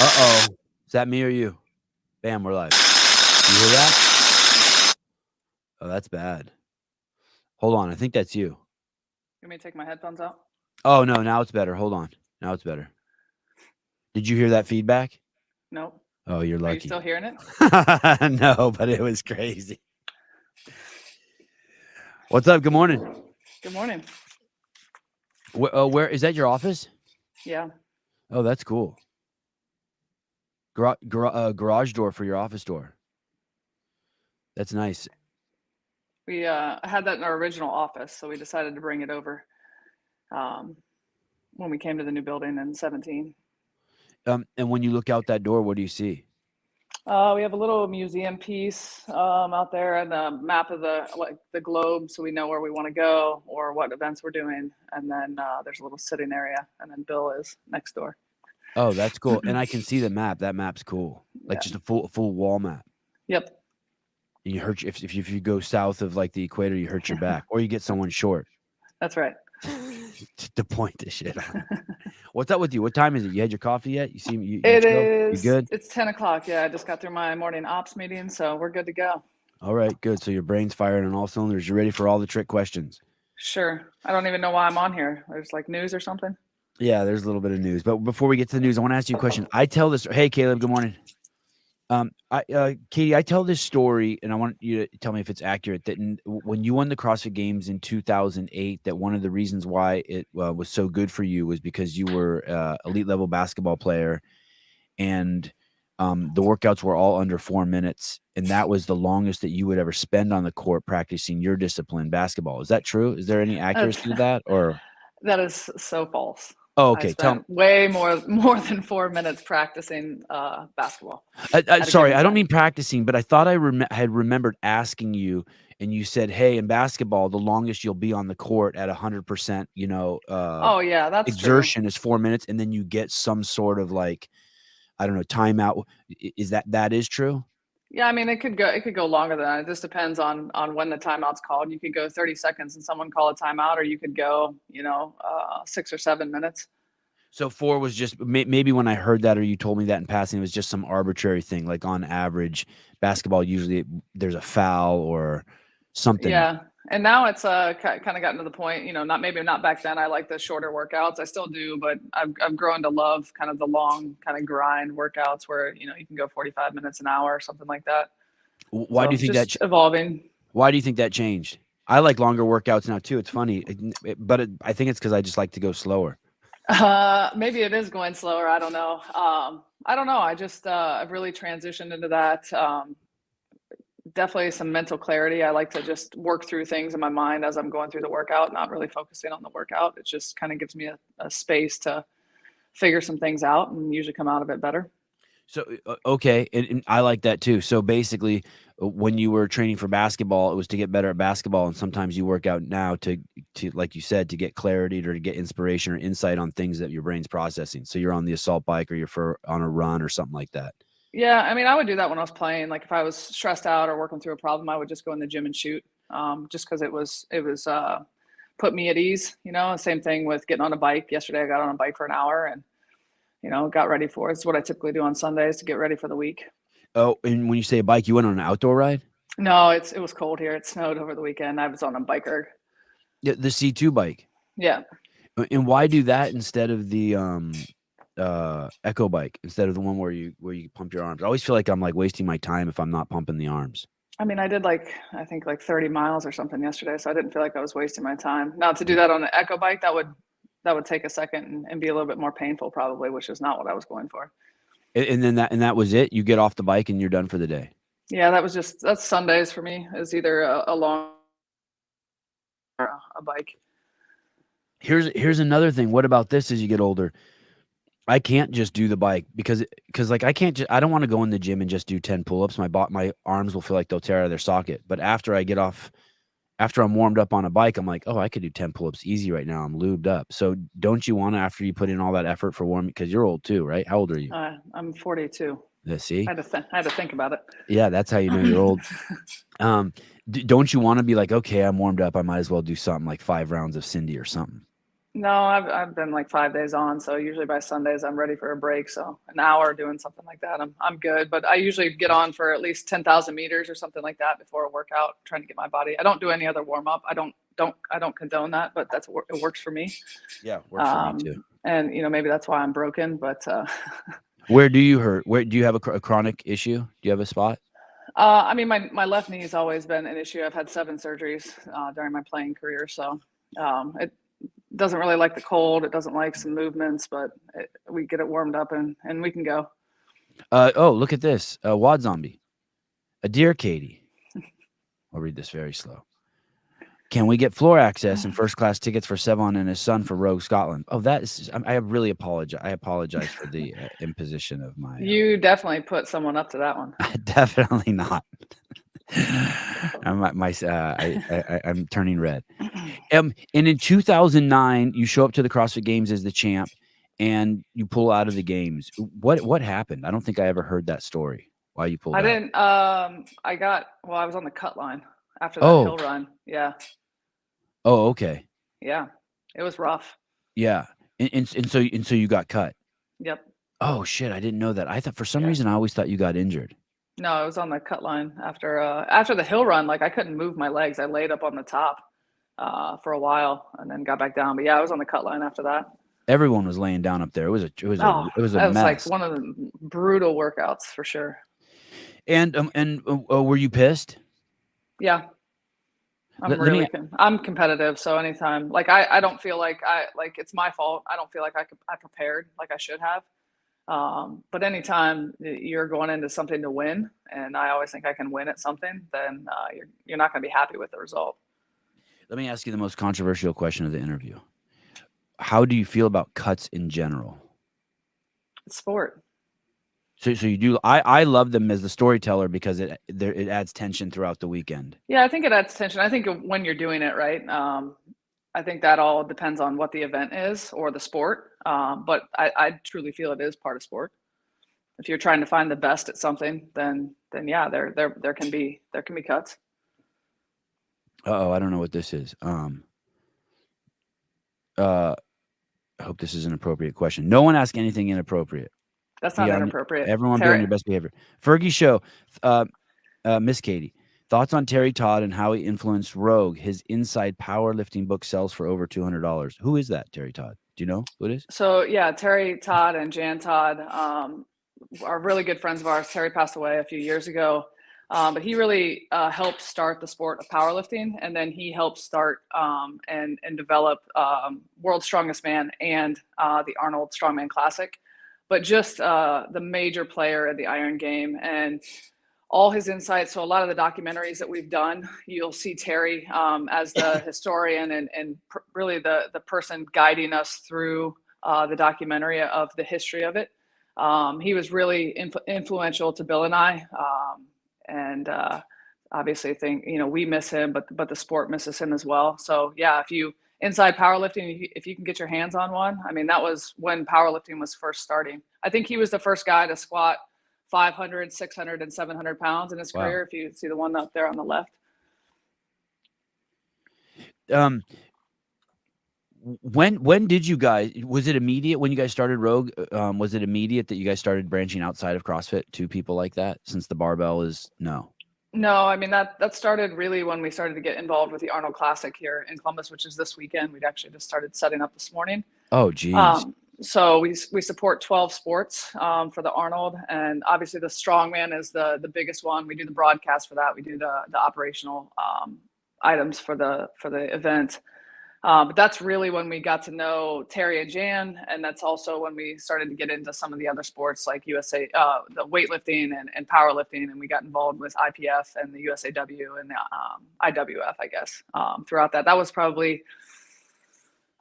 Uh-oh. Is that me or you? Bam, we're live. You hear that? Oh, that's bad. Hold on. I think that's you. You want me to take my headphones out? Oh, no. Now it's better. Hold on. Now it's better. Did you hear that feedback? Nope. Oh, you're lucky. Are you still hearing it? No, but it was crazy. What's up? Good morning. Good morning. Where is that your office? Yeah. Oh, that's cool. Garage door for your office door. That's nice. We had that in our original office, so we decided to bring it over when we came to the new building in 17. And when you look out that door, what do you see? We have a little museum piece out there and a map of the globe, so we know where we want to go or what events we're doing. And then there's a little sitting area, and then Bill is next door. Oh, that's cool. And I can see the map. That map's cool. Like Yeah. just a full wall map. Yep. And you hurt if you go south of like the equator, you hurt your back, or you get someone short. That's right. To point this shit on. What's up with you? What time is it? You had your coffee yet? You see me? It chill? is. You good? It's 10 o'clock. Yeah, I just got through my morning ops meeting, so we're good to go. All right, good. So your brain's firing on all cylinders. You're ready for all the trick questions. Sure. I don't even know why I'm on here. There's like news or something. Yeah, there's a little bit of news. But before we get to the news, I want to ask you a question. I tell this. Hey, Caleb. Good morning. Caity, I tell this story, and I want you to tell me if it's accurate. That when you won the CrossFit Games in 2008, that one of the reasons why it was so good for you was because you were elite level basketball player, and the workouts were all under 4 minutes, and that was the longest that you would ever spend on the court practicing your discipline, basketball. Is that true? Is there any accuracy to that, or that is so false? Oh, okay. I spent way more than 4 minutes practicing basketball. Sorry, I don't mean practicing, but I thought I had remembered asking you, and you said, "Hey, in basketball, the longest you'll be on the court at 100%, oh yeah, that's exertion true. is 4 minutes, and then you get some sort of like, I don't know, timeout." Is that is true? Yeah, I mean, it could go longer than that. It just depends on when the timeout's called. You could go 30 seconds and someone call a timeout, or you could go, 6 or 7 minutes. So 4 was just maybe when I heard that, or you told me that in passing, it was just some arbitrary thing. Like on average, basketball usually there's a foul or something. Yeah, and now it's kind of gotten to the point, not back then. I like the shorter workouts. I still do, but I've grown to love kind of the long kind of grind workouts where you can go 45 minutes an hour or something like that. Why do you think that's evolving? Why do you think that changed? I like longer workouts now too. It's funny, but I think it's because I just like to go slower. Maybe it is going slower. I don't know. I don't know. I just I've really transitioned into that. Definitely some mental clarity. I like to just work through things in my mind as I'm going through the workout, not really focusing on the workout. It just kind of gives me a space to figure some things out and usually come out of it better. So, okay. And I like that too. So basically when you were training for basketball, it was to get better at basketball. And sometimes you work out now to, like you said, to get clarity or to get inspiration or insight on things that your brain's processing. So you're on the assault bike or you're on a run or something like that. Yeah. I mean, I would do that when I was playing. Like if I was stressed out or working through a problem, I would just go in the gym and shoot. Just cause it was put me at ease, same thing with getting on a bike. Yesterday I got on a bike for an hour and got ready for it. It's what I typically do on Sundays to get ready for the week. Oh, and when you say a bike, you went on an outdoor ride? No, it was cold here. It snowed over the weekend. I was on a biker. Yeah, the C2 bike. Yeah. And why do that instead of the Echo bike, instead of the one where you pump your arms? I always feel like I'm like wasting my time if I'm not pumping the arms. I mean, I did I think 30 miles or something yesterday, so I didn't feel like I was wasting my time. Now to do that on an Echo bike, that would take a second and be a little bit more painful probably, which is not what I was going for. And then that was it. You get off the bike and you're done for the day. Yeah, that's Sundays for me, is either a long or a bike. Here's another thing. What about this as you get older? I can't just do the bike because like I don't want to go in the gym and just do 10 pull-ups. My arms will feel like they'll tear out of their socket. But after I'm warmed up on a bike, I'm like, oh, I could do 10 pull-ups easy right now. I'm lubed up. So don't you want to, after you put in all that effort for warming, because you're old too, right? How old are you? I'm 42. See? I had to think about it. Yeah, that's how you know you're old. Don't you want to be like, okay, I'm warmed up. I might as well do something like 5 rounds of Cindy or something. No, I've been like 5 days on, so usually by Sundays I'm ready for a break. So an hour doing something like that, I'm good. But I usually get on for at least 10,000 meters or something like that before a workout, trying to get my body. I don't do any other warm up. I don't condone that, but it works for me. Yeah, works for me too. And maybe that's why I'm broken. But where do you hurt? Where do you have a chronic issue? Do you have a spot? I mean, my left knee has always been an issue. I've had 7 surgeries during my playing career, so it doesn't really like the cold. It doesn't like some movements, but we get it warmed up and we can go. Oh, look at this. Wad Zombie. A dear Caity. I'll read this very slow. Can we get floor access and first class tickets for Sevan and his son for Rogue Scotland? Oh, that is. I really apologize. I apologize for the imposition of my. You definitely put someone up to that one. Definitely not. I'm turning red. And in 2009, you show up to the CrossFit Games as the champ, and you pull out of the games. What happened? I don't think I ever heard that story. Why you pulled out? I didn't. I was on the cut line after that hill run. Yeah. Oh, okay. Yeah, it was rough. Yeah, and so you got cut. Yep. Oh shit! I didn't know that. I thought for some reason I always thought you got injured. No, I was on the cut line after the hill run. Like I couldn't move my legs. I laid up on the top for a while and then got back down. But yeah, I was on the cut line after that. Everyone was laying down up there. It was a that mess. Was like one of the brutal workouts for sure. And were you pissed? Yeah. I'm competitive. So anytime, like, I don't feel like it's my fault. I don't feel like I prepared like I should have. But anytime you're going into something to win, and I always think I can win at something, then you're not going to be happy with the result. Let me ask you the most controversial question of the interview. How do you feel about cuts in general? It's sport. So you do. I love them as the storyteller because it adds tension throughout the weekend. Yeah, I think it adds tension. I think when you're doing it right, I think that all depends on what the event is or the sport. But I truly feel it is part of sport. If you're trying to find the best at something, then yeah, there can be cuts. I don't know what this is. I hope this is an appropriate question. No one ask anything inappropriate. That's not inappropriate. Everyone be on your best behavior. Fergie Show, Miss Caity, thoughts on Terry Todd and how he influenced Rogue. His Inside Powerlifting book sells for over $200. Who is that, Terry Todd? Do you know who it is? So yeah, Terry Todd and Jan Todd are really good friends of ours. Terry passed away a few years ago, but he really helped start the sport of powerlifting, and then he helped start and develop World's Strongest Man and the Arnold Strongman Classic. But just the major player in the Iron game and all his insights. So a lot of the documentaries that we've done, you'll see Terry as the historian and really the person guiding us through the documentary of the history of it. He was really influential to Bill and I. And obviously think, we miss him, but the sport misses him as well. So yeah, Inside Powerlifting, if you can get your hands on one, I mean, that was when powerlifting was first starting. I think he was the first guy to squat 500, 600, and 700 pounds in his career. If you see the one up there on the left. When did you guys, was it immediate when you guys started Rogue? Was it immediate that you guys started branching outside of CrossFit to people like that, since the barbell is no? No, I mean, that started really when we started to get involved with the Arnold Classic here in Columbus, which is this weekend. We'd actually just started setting up this morning. Oh, geez. So we support 12 sports for the Arnold, and obviously the Strongman is the biggest one. We do the broadcast for that. We do the operational items for the event. But that's really when we got to know Terry and Jan, and that's also when we started to get into some of the other sports like USA, the weightlifting and powerlifting, and we got involved with IPF and the USAW and the IWF, I guess, throughout that. That was probably,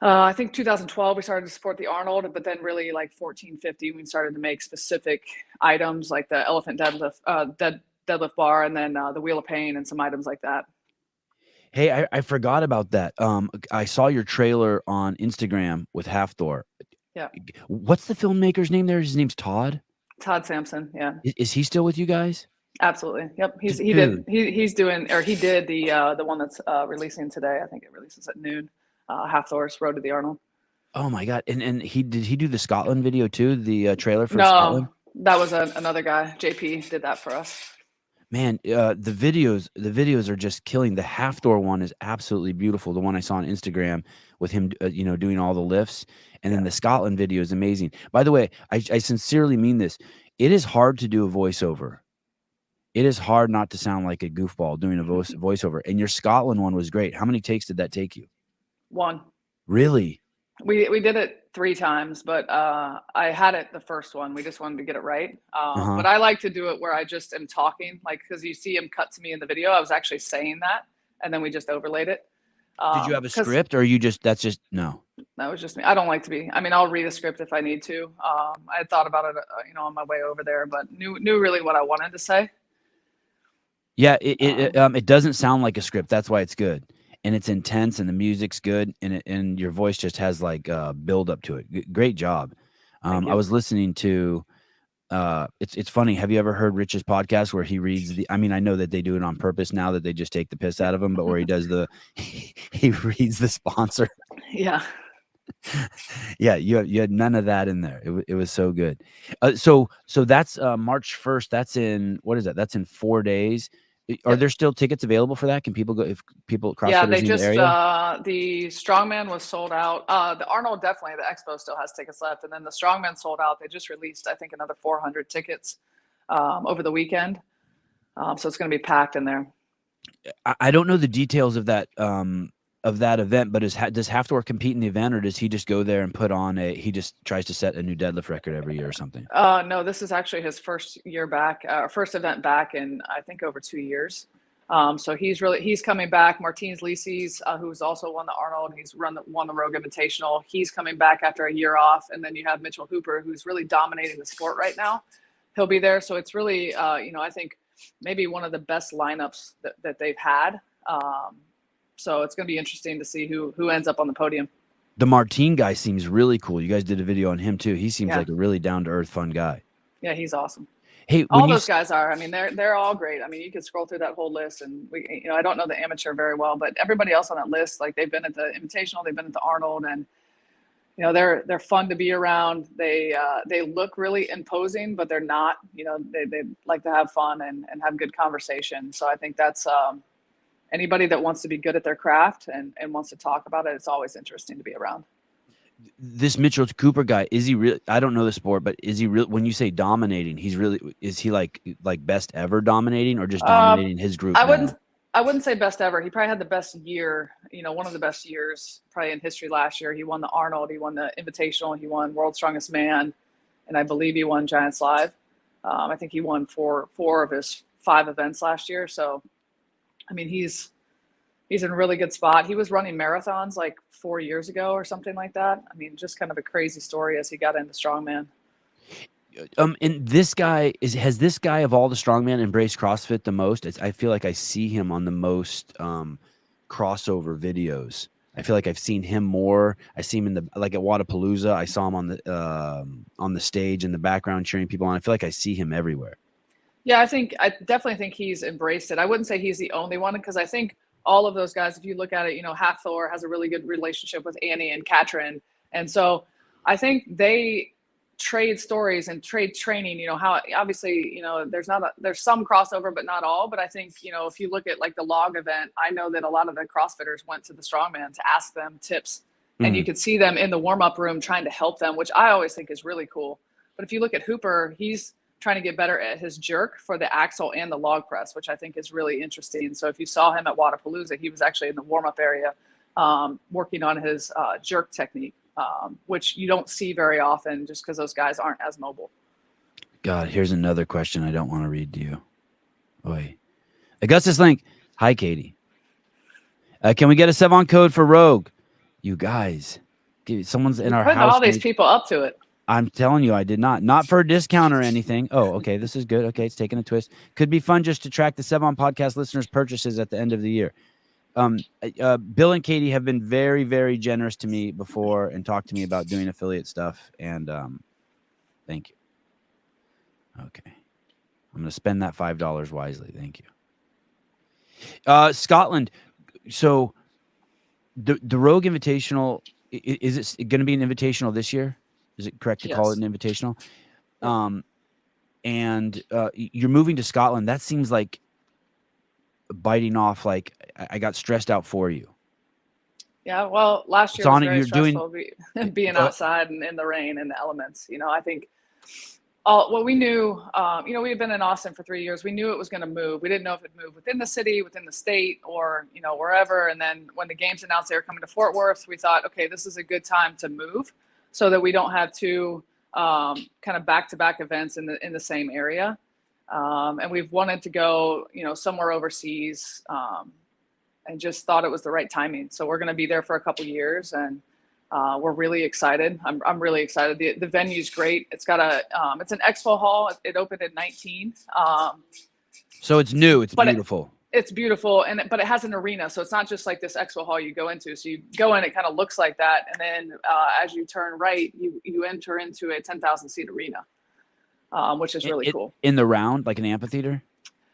I think 2012, we started to support the Arnold, but then really like 14, 15, we started to make specific items like the elephant deadlift bar, and then the wheel of pain and some items like that. Hey, I forgot about that. I saw your trailer on Instagram with Halfthor. Yeah. What's the filmmaker's name there? His name's Todd? Todd Sampson, yeah. Is he still with you guys? Absolutely. Yep. He did the one that's releasing today. I think it releases at noon. Halfthor's Road to the Arnold. Oh my God. And he do the Scotland video too? The trailer for No, Scotland? that was another guy. JP did that for us. Man, the videos are just killing. The half door one is absolutely beautiful. The one I saw on Instagram with him, doing all the lifts, and then Yeah. the Scotland video is amazing. By the way, I sincerely mean this. It is hard to do a voiceover. It is hard not to sound like a goofball doing a voiceover. And your Scotland one was great. How many takes did that take you? One. Really? We did it 3 times, but I had it the first one. We just wanted to get it right. Uh-huh. But I like to do it where I just am talking, like, because you see him cut to me in the video. I was actually saying that, and then we just overlaid it. Did you have a 'Cause script, or that's just no? that was just me. I don't like to be. I mean, I'll read a script if I need to. I had thought about it, on my way over there, but knew really what I wanted to say. Yeah, it doesn't sound like a script. That's why it's good, and it's intense, and the music's good, and your voice just has like build up to it. Great job. Thank I you. was listening to. It's funny. Have you ever heard Rich's podcast where he reads the? I mean, I know that they do it on purpose now that they just take the piss out of him, but where he does he reads the sponsor. Yeah. Yeah, you had none of that in there. It was so good. So that's March 1st. That's in what is that? That's in 4 days. Are Yep. there still tickets available for that? Can people go if people Yeah, CrossFitters they in the just area? the Strongman was sold out. The Arnold, definitely, the Expo still has tickets left, and then the Strongman sold out. They just released, I think, another 400 tickets over the weekend, so it's going to be packed in there. I don't know the details of that event, but does Halfdoor compete in the event, or does he just go there and put on he just tries to set a new deadlift record every year or something? No, this is actually his first year back, first event back in, I think, over 2 years. So he's coming back. Martins Lisis, who's also won the Arnold, he's won the Rogue Invitational. He's coming back after a year off, and then you have Mitchell Hooper, who's really dominating the sport right now. He'll be there, so it's really, I think maybe one of the best lineups that they've had. So it's going to be interesting to see who ends up on the podium. The Martin guy seems really cool. You guys did a video on him too. He seems like a really down to earth, fun guy. Yeah, he's awesome. Hey, all those guys are. I mean, they're all great. I mean, you could scroll through that whole list, and I don't know the amateur very well, but everybody else on that list, like, they've been at the Invitational, they've been at the Arnold, and they're fun to be around. They look really imposing, but they're not. They like to have fun and have good conversation. So I think that's anybody that wants to be good at their craft and wants to talk about it. It's always interesting to be around. This Mitchell Cooper guy, is he really? I don't know the sport, but is he real? When you say dominating, is he like best ever dominating, or just dominating his group? I wouldn't say best ever. He probably had the best year, one of the best years probably in history last year. He won the Arnold, he won the Invitational, he won World's Strongest Man, and I believe he won Giants Live. I think he won four of his 5 events last year. So, I mean, he's in a really good spot. He was running marathons like 4 years ago or something like that. I mean, just kind of a crazy story as he got into Strongman. And this guy has this guy of all the Strongman embraced CrossFit the most? I feel like I see him on the most crossover videos. I feel like I've seen him more. I see him at Wadapalooza. I saw him on the stage in the background cheering people on. I feel like I see him everywhere. Yeah, I definitely think he's embraced it. I wouldn't say he's the only one, because I think all of those guys, if you look at it, Hathor has a really good relationship with Annie and Katrin. And so I think they trade stories and trade training, how obviously, there's some crossover, but not all. But I think, if you look at like the log event, I know that a lot of the CrossFitters went to the Strongman to ask them tips. And you could see them in the warm-up room trying to help them, which I always think is really cool. But if you look at Hooper, he's trying to get better at his jerk for the axle and the log press, which I think is really interesting. So if you saw him at Wadapalooza, he was actually in the warm-up area working on his jerk technique, which you don't see very often just because those guys aren't as mobile. God, here's another question I don't want to read to you. Oy. Augustus Link. Hi, Katie. Can we get a Sevan code for Rogue? You guys, someone's in our house. Putting all these people up to it. I'm telling you, I did not for a discount or anything. Oh, okay. This is good. Okay. It's taking a twist. Could be fun just to track the Sevan Podcast listeners' purchases at the end of the year. Bill and Katie have been very, very generous to me before and talked to me about doing affiliate stuff. And thank you. Okay. I'm going to spend that $5 wisely. Thank you. Scotland. So the Rogue Invitational, Is it going to be an invitational this year? Is it correct to call it Yes. an invitational? Yep. And you're moving to Scotland. That seems like biting off. Like I got stressed out for you. Yeah, well, last It's year was on it. very You're doing. stressful being outside and in the rain and the elements. I think well, we knew, we had been in Austin for 3 years. We knew it was going to move. We didn't know if it'd move within the city, within the state, or, wherever. And then when the games announced they were coming to Fort Worth, we thought, okay, this is a good time to move so that we don't have two kind of back-to-back events in the same area. And we've wanted to go, somewhere overseas, and just thought it was the right timing. So we're going to be there for a couple years, and we're really excited. I'm really excited. The venue's great. It's got it's an expo hall. It opened in 19. So it's new. It's beautiful. It's beautiful, but it has an arena, so it's not just like this expo hall you go into. So you go in, it kind of looks like that, and then as you turn right, you enter into a 10,000 seat arena, which is really cool. In the round, like an amphitheater.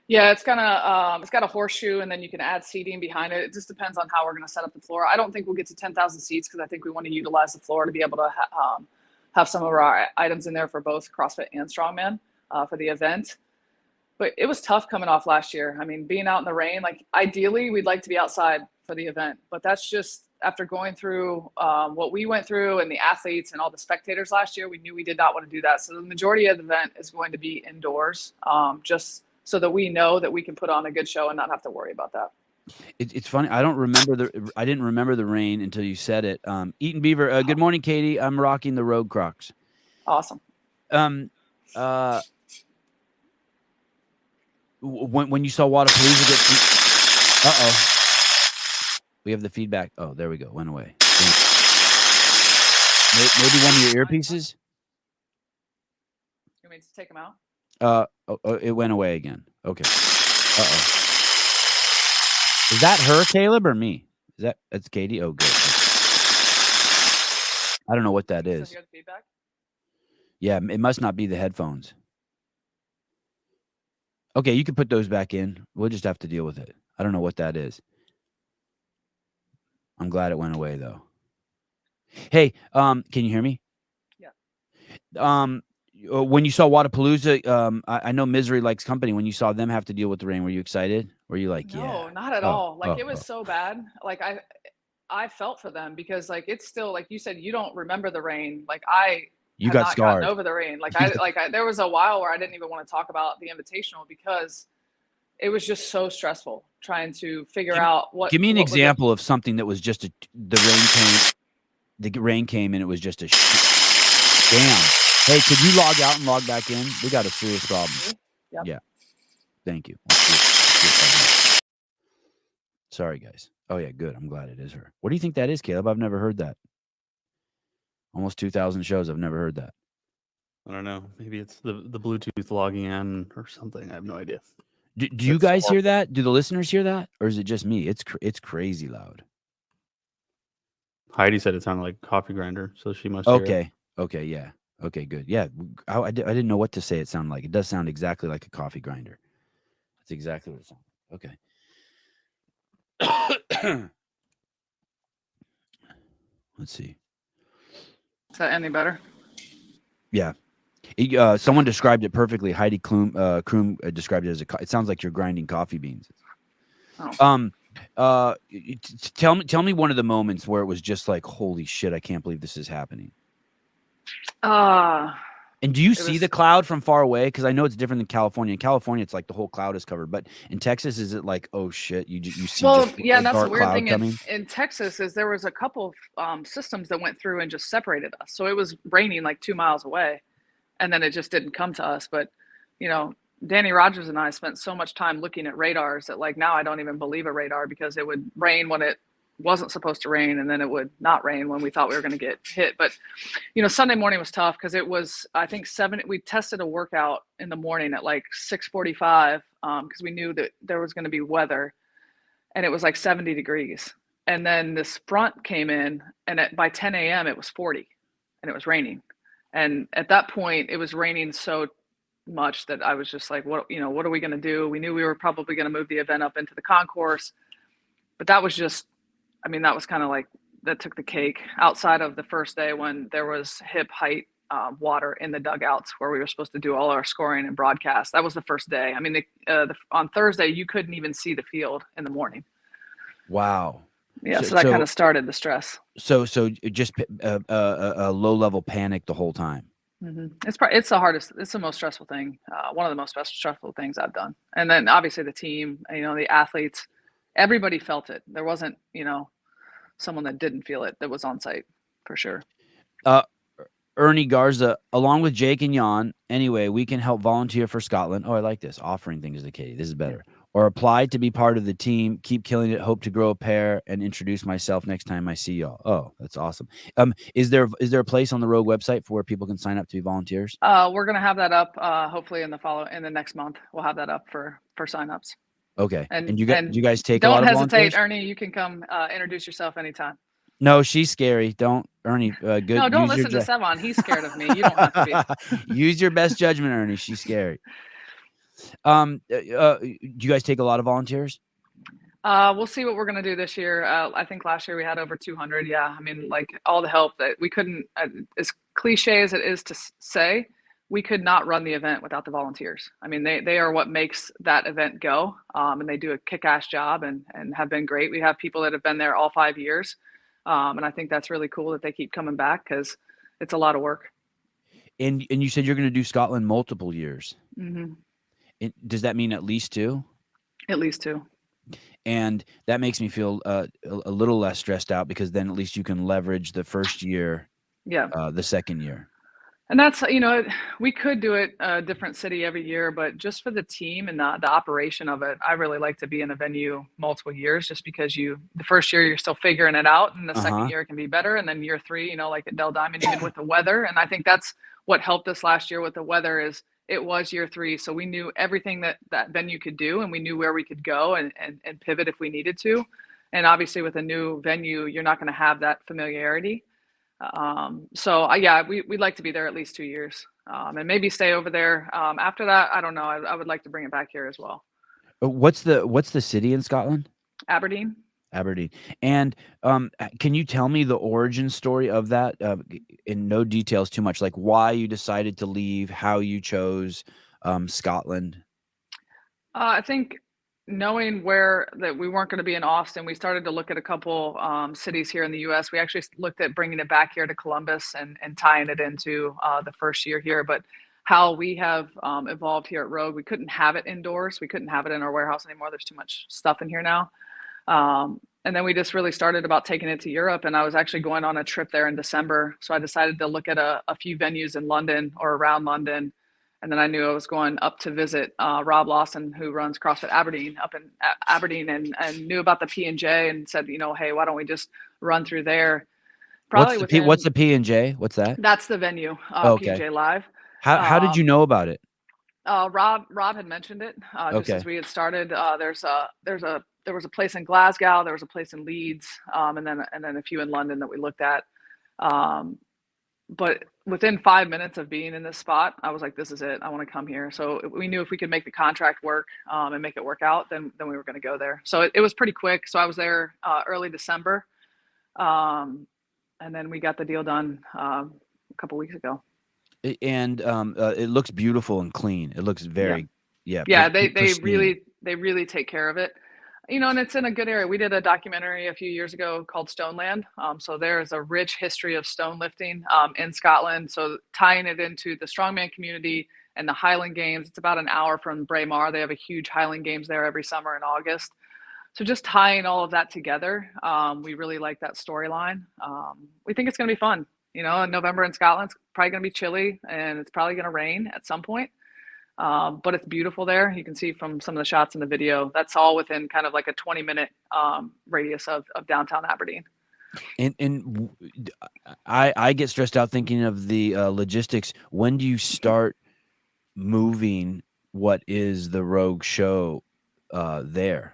Yeah, it's got a horseshoe, and then you can add seating behind it. It just depends on how we're going to set up the floor. I don't think we'll get to 10,000 seats because I think we want to utilize the floor to be able to have some of our items in there for both CrossFit and Strongman for the event. But it was tough coming off last year. I mean, being out in the rain, like ideally we'd like to be outside for the event, but that's just after going through what we went through and the athletes and all the spectators last year, we knew we did not want to do that. So the majority of the event is going to be indoors, just so that we know that we can put on a good show and not have to worry about that. It's funny. I didn't remember the rain until you said it. Eaton Beaver. Good morning, Caity. I'm rocking the Road Crocs. Awesome. When you saw Wadapalooza get, we have the feedback. Oh, there we go. Went away. Maybe one of your earpieces. You mean to take them out? It went away again. Okay. Is that her, Caleb, or me? That's Caity? Oh, good. I don't know what that is. So you have feedback? Yeah, it must not be the headphones. Okay, you can put those back in. We'll just have to deal with it. I don't know what that is. I'm glad it went away though. Hey, can you hear me? Yeah. When you saw Wadapalooza, I know Misery likes company. When you saw them have to deal with the rain, were you excited? Were you like, no, not at all. Like it was so bad. Like I felt for them because like it's still like you said, you don't remember the rain. Like you got scarred over the rain. Like there was a while where I didn't even want to talk about the Invitational because it was just so stressful trying to figure out what. Give me an example of something that was just the rain came and it was just a damn. Hey, could you log out and log back in? We got a serious problem. Yep. Yeah. Thank you. Sorry, guys. Oh, yeah, good. I'm glad it is her. What do you think that is, Caleb? I've never heard that. Almost 2,000 shows. I've never heard that. I don't know. Maybe it's the Bluetooth logging in or something. I have no idea. Do you guys hear that? Do the listeners hear that? Or is it just me? It's crazy loud. Heidi said it sounded like a coffee grinder, so she must hear it. Okay, yeah. Okay, good. Yeah, I didn't know what to say it sounded like. It does sound exactly like a coffee grinder. That's exactly what it sounds like. Okay. Let's see. Is that any better? Yeah. Someone described it perfectly. Heidi Kroom described it as it sounds like you're grinding coffee beans. Oh. Tell me one of the moments where it was just like, holy shit, I can't believe this is happening. And do you see the cloud from far away? Because I know it's different than California. In California, it's like the whole cloud is covered. But in Texas, is it like, oh shit, you see? Well, yeah, that's the weird thing in Texas is there was a couple of systems that went through and just separated us. So it was raining like 2 miles away, and then it just didn't come to us. But Danny Rogers and I spent so much time looking at radars that like now I don't even believe a radar because it would rain when it wasn't supposed to rain, and then it would not rain when we thought we were going to get hit. But Sunday morning was tough because it was, I think, we tested a workout in the morning at like 6:45 because we knew that there was going to be weather, and it was like 70 degrees. And then this front came in, and by 10 a.m. it was 40 and it was raining. And at that point it was raining so much that I was just like, what are we going to do? We knew we were probably going to move the event up into the concourse, but that was just, that was kind of like that took the cake outside of the first day when there was hip height water in the dugouts where we were supposed to do all our scoring and broadcast. That was the first day. I mean, on Thursday, you couldn't even see the field in the morning. Wow. Yeah, so that kind of started the stress. So just a low-level panic the whole time. Mm-hmm. It's the hardest. It's the most stressful thing. One of the most stressful things I've done. And then obviously the team, the athletes, everybody felt it. There wasn't, someone that didn't feel it that was on site for sure. Ernie Garza, along with Jake and Jan, anyway, we can help volunteer for Scotland. Oh, I like this. Offering things to Caity. This is better. Or apply to be part of the team. Keep killing it. Hope to grow a pair and introduce myself next time I see y'all. Oh, that's awesome. Is there a place on the Rogue website for where people can sign up to be volunteers? We're gonna have that up. Hopefully in the next month, we'll have that up for signups. Okay. And you guys take a lot of volunteers? Don't hesitate, Ernie. You can come introduce yourself anytime. No, she's scary. Don't, Ernie. Good. No, don't listen to Sevan. He's scared of me. You don't have to be. Use your best judgment, Ernie. She's scary. Do you guys take a lot of volunteers? We'll see what we're gonna do this year. I think last year we had over 200. Yeah, I mean, like all the help that we couldn't. As cliche as it is to say, we could not run the event without the volunteers. I mean, they are what makes that event go, and they do a kick-ass job and have been great. We have people that have been there all 5 years. And I think that's really cool that they keep coming back because it's a lot of work. And you said you're going to do Scotland multiple years. Mm-hmm. Does that mean at least 2? At least 2. And that makes me feel a little less stressed out because then at least you can leverage the first year, the second year. And that's, we could do it a different city every year, but just for the team and the operation of it, I really like to be in a venue multiple years just because the first year you're still figuring it out and the second year it can be better. And then year 3, like at Dell Diamond, even with the weather. And I think that's what helped us last year with the weather is it was year 3. So we knew everything that venue could do and we knew where we could go and pivot if we needed to. And obviously with a new venue, you're not going to have that familiarity. We'd like to be there at least 2 years, and maybe stay over there. After that, I don't know. I would like to bring it back here as well. What's the city in Scotland? Aberdeen. And can you tell me the origin story of that in no details too much, like why you decided to leave, how you chose Scotland? I think knowing that we weren't going to be in Austin, we started to look at a couple cities here in the U.S. We actually looked at bringing it back here to Columbus and tying it into the first year here. But how we have evolved here at Rogue, we couldn't have it indoors. We couldn't have it in our warehouse anymore. There's too much stuff in here now. And then we just really started about taking it to Europe. And I was actually going on a trip there in December. So I decided to look at a few venues in London or around London. And then I knew I was going up to visit Rob Lawson, who runs CrossFit Aberdeen up in Aberdeen, and knew about the P&J and said, hey, why don't we just run through there? What's the P&J? What's that? That's the venue, okay. P&J Live. How did you know about it? Rob had mentioned it just as we had started. There was a place in Glasgow, there was a place in Leeds, and then a few in London that we looked at. But within 5 minutes of being in this spot, I was like, this is it. I want to come here. So we knew if we could make the contract work and make it work out, then we were going to go there. So it was pretty quick. So I was there early December. And then we got the deal done a couple weeks ago. And it looks beautiful and clean. It looks very, they really take care of it. And it's in a good area. We did a documentary a few years ago called Stoneland. So there's a rich history of stone lifting in Scotland. So tying it into the Strongman community and the Highland Games, it's about an hour from Braemar. They have a huge Highland Games there every summer in August. So just tying all of that together, we really like that storyline. We think it's going to be fun. In November in Scotland, it's probably going to be chilly and it's probably going to rain at some point. But it's beautiful there. You can see from some of the shots in the video, that's all within kind of like a 20-minute radius of downtown Aberdeen. And I get stressed out thinking of the logistics. When do you start moving what is the Rogue show there?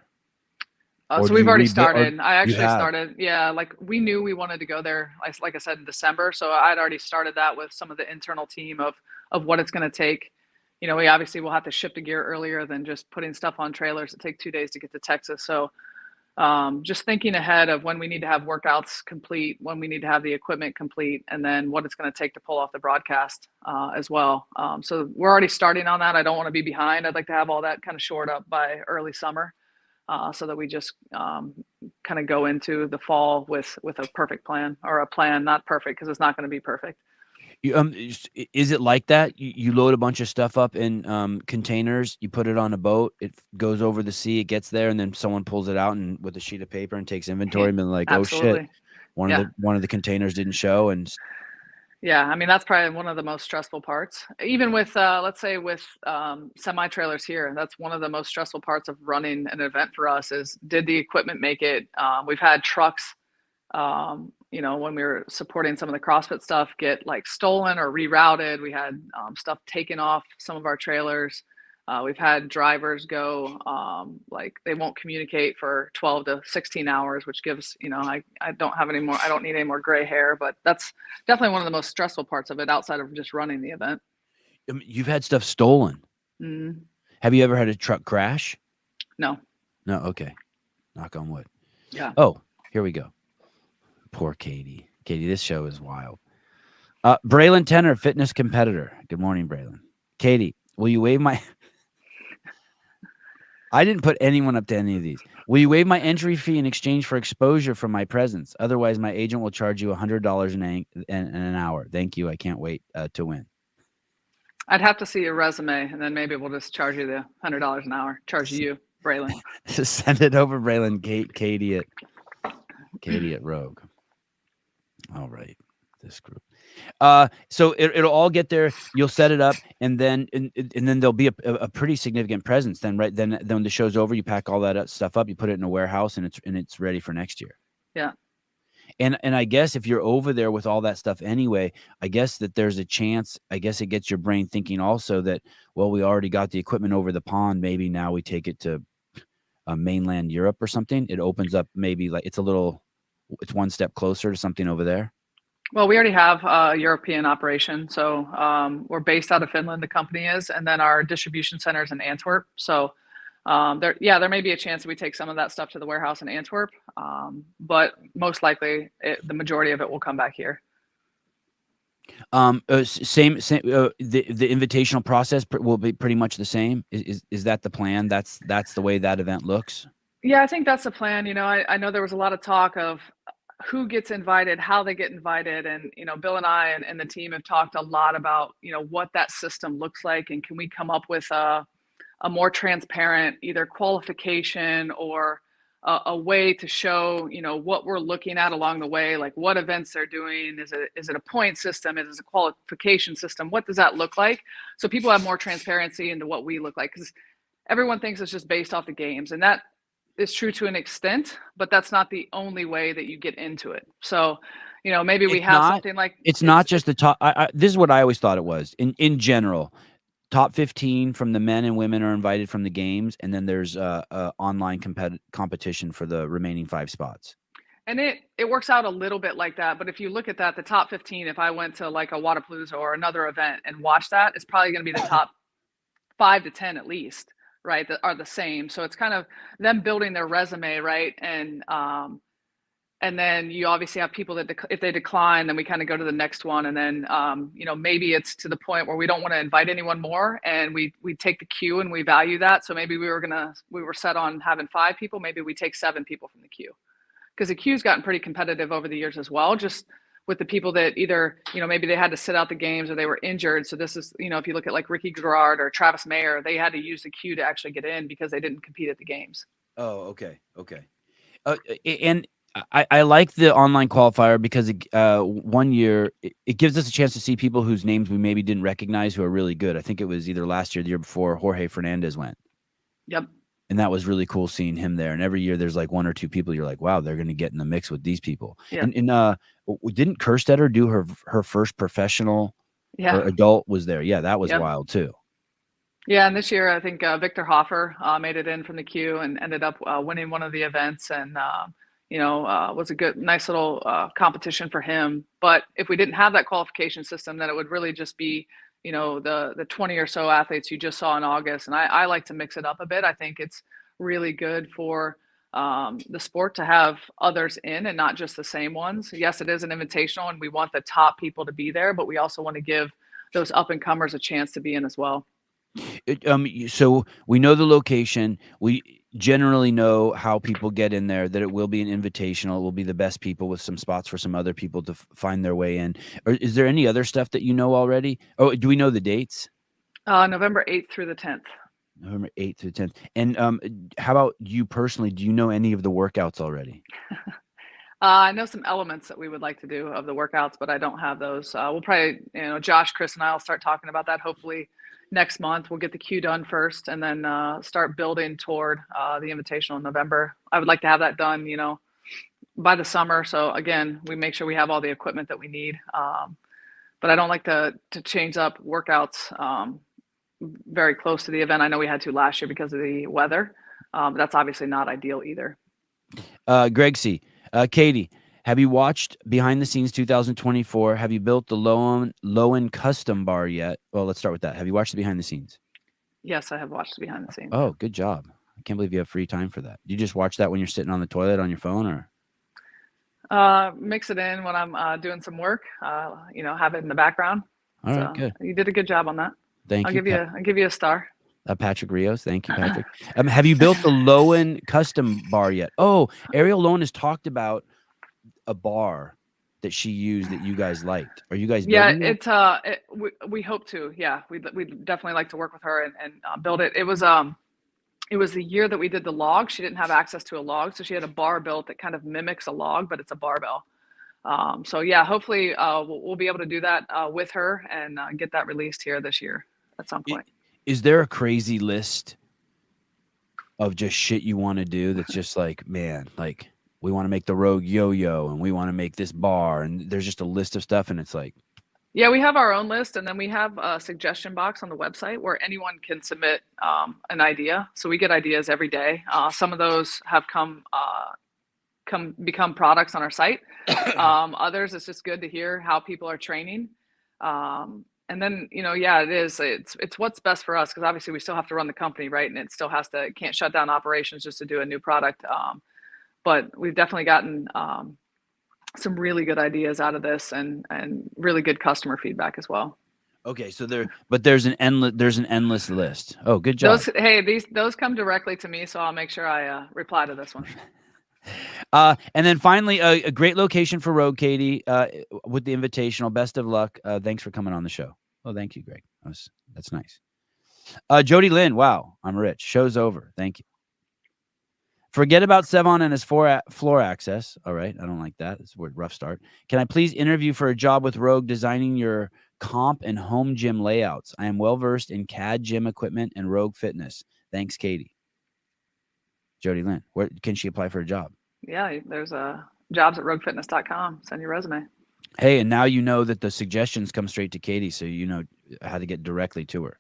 So we've already started. I actually started. Yeah, like we knew we wanted to go there, like I said, in December. So I'd already started that with some of the internal team of what it's going to take. We obviously will have to ship the gear earlier than just putting stuff on trailers that take 2 days to get to Texas. So just thinking ahead of when we need to have workouts complete, when we need to have the equipment complete, and then what it's going to take to pull off the broadcast as well. So we're already starting on that. I don't want to be behind. I'd like to have all that kind of shored up by early summer, so that we just kind of go into the fall with a perfect plan, or a plan, not perfect because it's not going to be perfect. Is it like that? You load a bunch of stuff up in containers, you put it on a boat, it goes over the sea, it gets there, and then someone pulls it out and with a sheet of paper and takes inventory and been like, oh shit, one of the containers didn't show. And yeah, I mean, that's probably one of the most stressful parts. Even with, let's say with semi-trailers here, that's one of the most stressful parts of running an event for us is, did the equipment make it? We've had trucks, when we were supporting some of the CrossFit stuff, get like stolen or rerouted. We had stuff taken off some of our trailers. We've had drivers go, like they won't communicate for 12 to 16 hours, which gives, I don't have any more, I don't need any more gray hair, but that's definitely one of the most stressful parts of it outside of just running the event. You've had stuff stolen. Mm-hmm. Have you ever had a truck crash? No. No. Okay. Knock on wood. Yeah. Oh, here we go. Poor Caity. Caity, this show is wild. Braylon Tenner, fitness competitor. Good morning, Braylon. Caity, will you waive my... I didn't put anyone up to any of these. Will you waive my entry fee in exchange for exposure from my presence? Otherwise, my agent will charge you $100 an hour. Thank you. I can't wait to win. I'd have to see your resume, and then maybe we'll just charge you the $100 an hour. Charge you, Braylon. Send it over, Braylon. Caity at Rogue. All right, this group. So it'll all get there. You'll set it up, and then there'll be a pretty significant presence. Then then when the show's over, you pack all that stuff up, you put it in a warehouse, and it's ready for next year. Yeah. And I guess if you're over there with all that stuff anyway, I guess that there's a chance. I guess it gets your brain thinking also that, well, we already got the equipment over the pond. Maybe now we take it to mainland Europe or something. It opens up maybe like it's one step closer to something over there. Well, we already have a European operation. So we're based out of Finland, the company is, and then our distribution center is in Antwerp. So there may be a chance that we take some of that stuff to the warehouse in Antwerp, but most likely the majority of it will come back here. The invitational process will be pretty much the same. Is that the plan? That's the way that event looks? Yeah, I think that's the plan. I know there was a lot of talk of who gets invited, how they get invited. And, Bill and I and the team have talked a lot about, what that system looks like. And can we come up with a more transparent either qualification or a way to show, what we're looking at along the way, like what events they're doing. Is it a point system? Is it a qualification system? What does that look like? So people have more transparency into what we look like, because everyone thinks it's just based off the games, and that is true to an extent, but that's not the only way that you get into it. So, maybe we have something like it's not just the top. This is what I always thought it was. In general, top 15 from the men and women are invited from the games, and then there's online competition for the remaining 5 spots. And it works out a little bit like that. But if you look at that, the top 15, if I went to like a Wadapalooza or another event and watch that, it's probably going to be the top 5 to 10 at least, right, that are the same. So it's kind of them building their resume, right? And then you obviously have people that if they decline, then we kind of go to the next one. And then, maybe it's to the point where we don't want to invite anyone more, and we take the queue and we value that. So maybe we were set on having 5 people. Maybe we take 7 people from the queue, because the queue's gotten pretty competitive over the years as well, just with the people that either, maybe they had to sit out the games or they were injured. So this is, if you look at like Ricky Garrard or Travis Mayer, they had to use the queue to actually get in because they didn't compete at the games. Oh, okay. And I like the online qualifier because 1 year it gives us a chance to see people whose names we maybe didn't recognize who are really good. I think it was either last year or the year before Jorge Fernandez went. Yep. And that was really cool seeing him there. And every year there's like 1 or 2 people you're like, wow, they're going to get in the mix with these people. Yeah. And didn't Kerstetter do her first professional or adult was there? Yeah, that was wild too. Yeah, and this year I think Victor Hoffer made it in from the queue and ended up winning one of the events, and was a nice little competition for him. But if we didn't have that qualification system, then it would really just be, the 20 or so athletes you just saw in August. And I like to mix it up a bit. I think it's really good for the sport to have others in and not just the same ones. Yes, it is an invitational and we want the top people to be there, but we also want to give those up and comers a chance to be in as well. So we know the location. We generally know how people get in there, that it will be an invitational. It will be the best people with some spots for some other people to find their way in. Or is there any other stuff that you know already? Oh, do we know the dates? November 8th through the 10th. November 8th through 10th. And how about you personally? Do you know any of the workouts already? I know some elements that we would like to do of the workouts, but I don't have those. We'll probably, Josh, Chris, and I will start talking about that hopefully next month. We'll get the queue done first and then start building toward the invitational in November. I would like to have that done, by the summer. So again, we make sure we have all the equipment that we need. But I don't like to change up workouts very close to the event. I know we had to last year because of the weather. But that's obviously not ideal either. Greg C. Caity, have you watched Behind the Scenes 2024? Have you built the low-end custom bar yet? Well, let's start with that. Have you watched the Behind the Scenes? Yes, I have watched the Behind the Scenes. Oh, good job. I can't believe you have free time for that. Do you just watch that when you're sitting on the toilet on your phone, or? Mix it in when I'm doing some work, have it in the background. All right, good. You did a good job on that. Thank you. I'll give you a star. Patrick Rios. Thank you, Patrick. Have you built the low-end custom bar yet? Oh, Ariel Lowen has talked about a bar that she used that you guys liked. Are you guys building it? We hope to. Yeah, we'd definitely like to work with her and build it. It was the year that we did the log. She didn't have access to a log, so she had a bar built that kind of mimics a log, but it's a barbell. So yeah, hopefully we'll be able to do that with her and get that released here this year at some point. Is there a crazy list of just shit you want to do that's just like, man, like we want to make the Rogue yo-yo and we want to make this bar, and there's just a list of stuff and it's like. Yeah, we have our own list, and then we have a suggestion box on the website where anyone can submit an idea. So we get ideas every day. Some of those have become products on our site. Others, it's just good to hear how people are training. And then, it's what's best for us, because obviously we still have to run the company, right? And it still can't shut down operations just to do a new product. But we've definitely gotten some really good ideas out of this and really good customer feedback as well. Okay, so there's an endless list. Oh, good job. Those come directly to me, so I'll make sure I reply to this one. And then finally, a great location for Rogue, Caity, with the invitational. Best of luck. Thanks for coming on the show. Oh, thank you, Greg. That's nice. Jody Lynn, wow, I'm rich. Show's over. Thank you. Forget about Sevan and his floor access. All right, I don't like that. It's a rough start. Can I please interview for a job with Rogue designing your comp and home gym layouts? I am well-versed in CAD gym equipment and Rogue Fitness. Thanks, Caity. Jody Lynn, where can she apply for a job? Yeah, there's jobs at roguefitness.com. Send your resume. Hey, and now you know that the suggestions come straight to Caity, so you know how to get directly to her.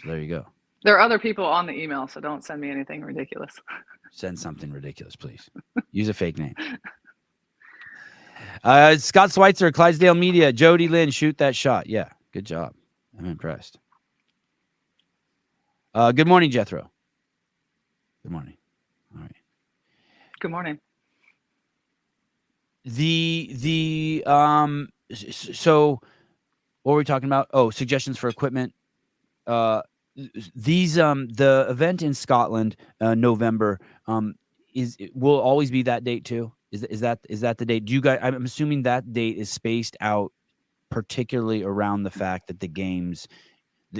So there you go. There are other people on the email, so don't send me anything ridiculous. Send something ridiculous, please. Use a fake name. Scott Schweitzer, Clydesdale Media. Jody Lynn, shoot that shot. Yeah, good job. I'm impressed. Good morning, Jethro. Good morning. All right. Good morning. So what were we talking about? Oh, suggestions for equipment. The event in Scotland, November, will always be that date too. Is that the date? Do you guys? I'm assuming that date is spaced out, particularly around the fact that the games,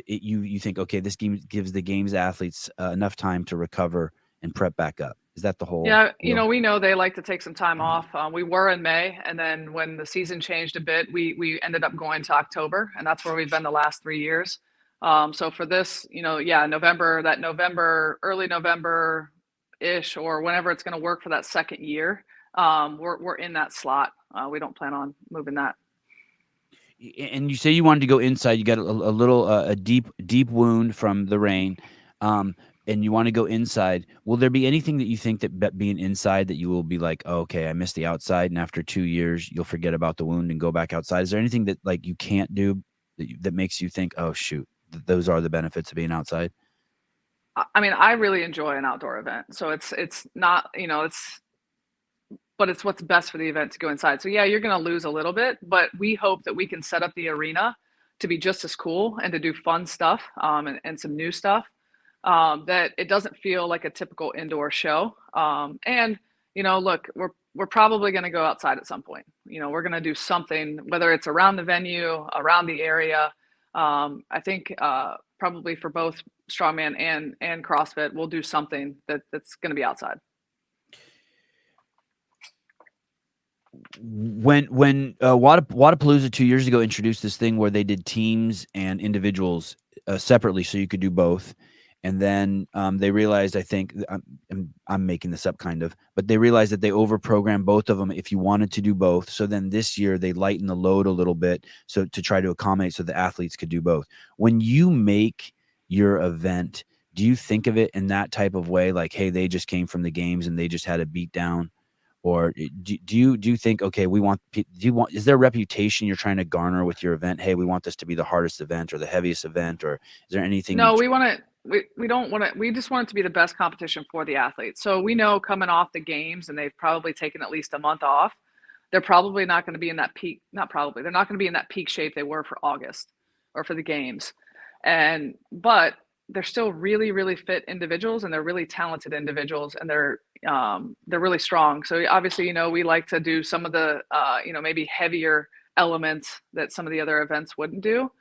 you think, okay, this game gives the games athletes enough time to recover and prep back up. Is that the whole? Yeah, we know they like to take some time off. We were in May, and then when the season changed a bit, we ended up going to October, and that's where we've been the last 3 years. So for this, November, early November-ish, or whenever it's going to work for that second year, we're in that slot. We don't plan on moving that. And you say you wanted to go inside. You got a deep wound from the rain. And you want to go inside. Will there be anything that you think that being inside that you will be like, oh, okay, I missed the outside, and after 2 years you'll forget about the wound and go back outside? Is there anything that like you can't do that makes you think, oh shoot, those are the benefits of being outside? I mean, I really enjoy an outdoor event. So it's not, but it's what's best for the event to go inside. So yeah, you're going to lose a little bit, but we hope that we can set up the arena to be just as cool and to do fun stuff, and some new stuff, that it doesn't feel like a typical indoor show. And look, we're probably going to go outside at some point. We're going to do something, whether it's around the venue, around the area. I think probably for both Strongman and CrossFit, we'll do something that's going to be outside. When Wadapalooza 2 years ago introduced this thing where they did teams and individuals separately, so you could do both, and then they realized, I think I'm making this up kind of, but they realized that they overprogrammed both of them if you wanted to do both. So then this year they lightened the load a little bit, so to try to accommodate so the athletes could do both. When you make your event, do you think of it in that type of way, like, hey, they just came from the games and they just had a beat down? Or do you think, okay, is there a reputation you're trying to garner with your event? Hey, we want this to be the hardest event or the heaviest event, or is there anything? No, we don't want it. We just want it to be the best competition for the athletes. So we know coming off the games, and they've probably taken at least a month off, they're probably not going to be in that peak. Not probably, they're not going to be in that peak shape they were for August or for the games. But they're still really, really fit individuals, and they're really talented individuals, and they're really strong. So obviously, we like to do some of the, maybe heavier elements that some of the other events wouldn't do.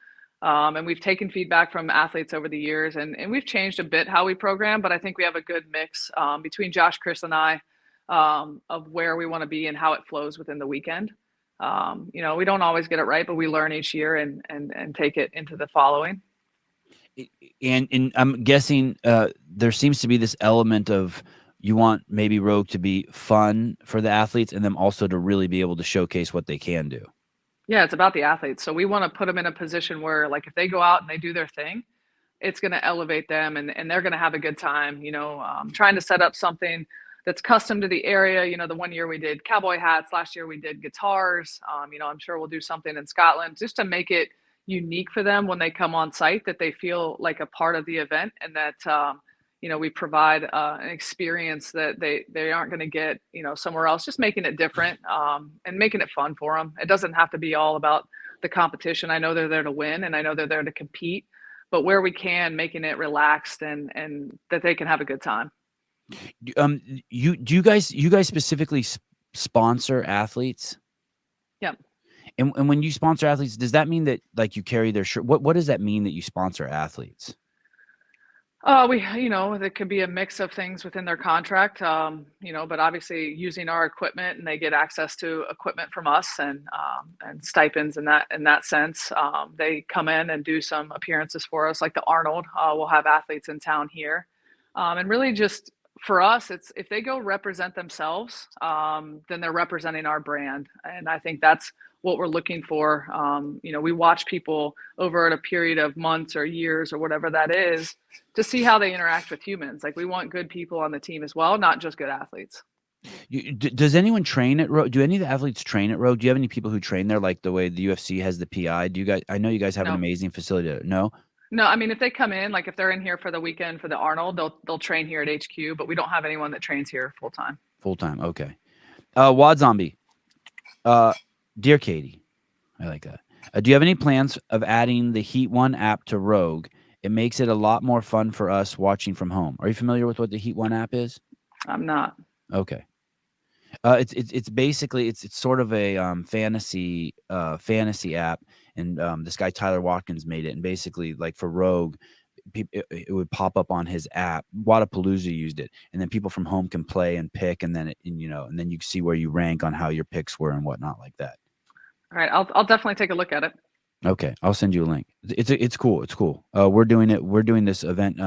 And we've taken feedback from athletes over the years, and we've changed a bit how we program, but I think we have a good mix between Josh, Chris, and I, of where we want to be and how it flows within the weekend. We don't always get it right, but we learn each year and take it into the following. And I'm guessing there seems to be this element of, you want maybe Rogue to be fun for the athletes and them also to really be able to showcase what they can do. Yeah, it's about the athletes. So we want to put them in a position where, like, if they go out and they do their thing, it's going to elevate them, and they're going to have a good time. Trying to set up something that's custom to the area. The one year we did cowboy hats, last year we did guitars. I'm sure we'll do something in Scotland just to make it unique for them when they come on site, that they feel like a part of the event, and that we provide an experience that they aren't going to get somewhere else, just making it different, and making it fun for them. It doesn't have to be all about the competition. I know they're there to win, and I know they're there to compete, but where we can, making it relaxed and that they can have a good time. You guys specifically sponsor athletes? Yeah. And when you sponsor athletes, does that mean that, like, you carry their shirt? What does that mean that you sponsor athletes? There could be a mix of things within their contract, but obviously using our equipment, and they get access to equipment from us, and stipends in that sense. They come in and do some appearances for us, like the Arnold. We'll have athletes in town here, and really just for us, it's if they go represent themselves, then they're representing our brand, and I think that's what we're looking for. We watch people over a period of months or years or whatever that is, to see how they interact with humans. Like, we want good people on the team as well, not just good athletes. Does anyone train at Rogue? Do any of the athletes train at Rogue? Do you have any people who train there, like the way the UFC has the PI? Do you guys? I know you guys have an amazing facility. No. I mean, if they come in, like if they're in here for the weekend for the Arnold, they'll train here at HQ, but we don't have anyone that trains here full time. Okay. Wad Zombie. Dear Caity, I like that. Do you have any plans of adding the Heat One app to Rogue? It makes it a lot more fun for us watching from home. Are you familiar with what the Heat One app is? I'm not. Okay. It's basically it's sort of a fantasy app, and this guy Tyler Watkins made it, and basically, like, for Rogue, it would pop up on his app. Wadapalooza used it, and then people from home can play and pick, and then and then you see where you rank on how your picks were and whatnot like that. All right, I'll definitely take a look at it. Okay, I'll send you a link. It's cool. It's cool. We're doing it. We're doing this event.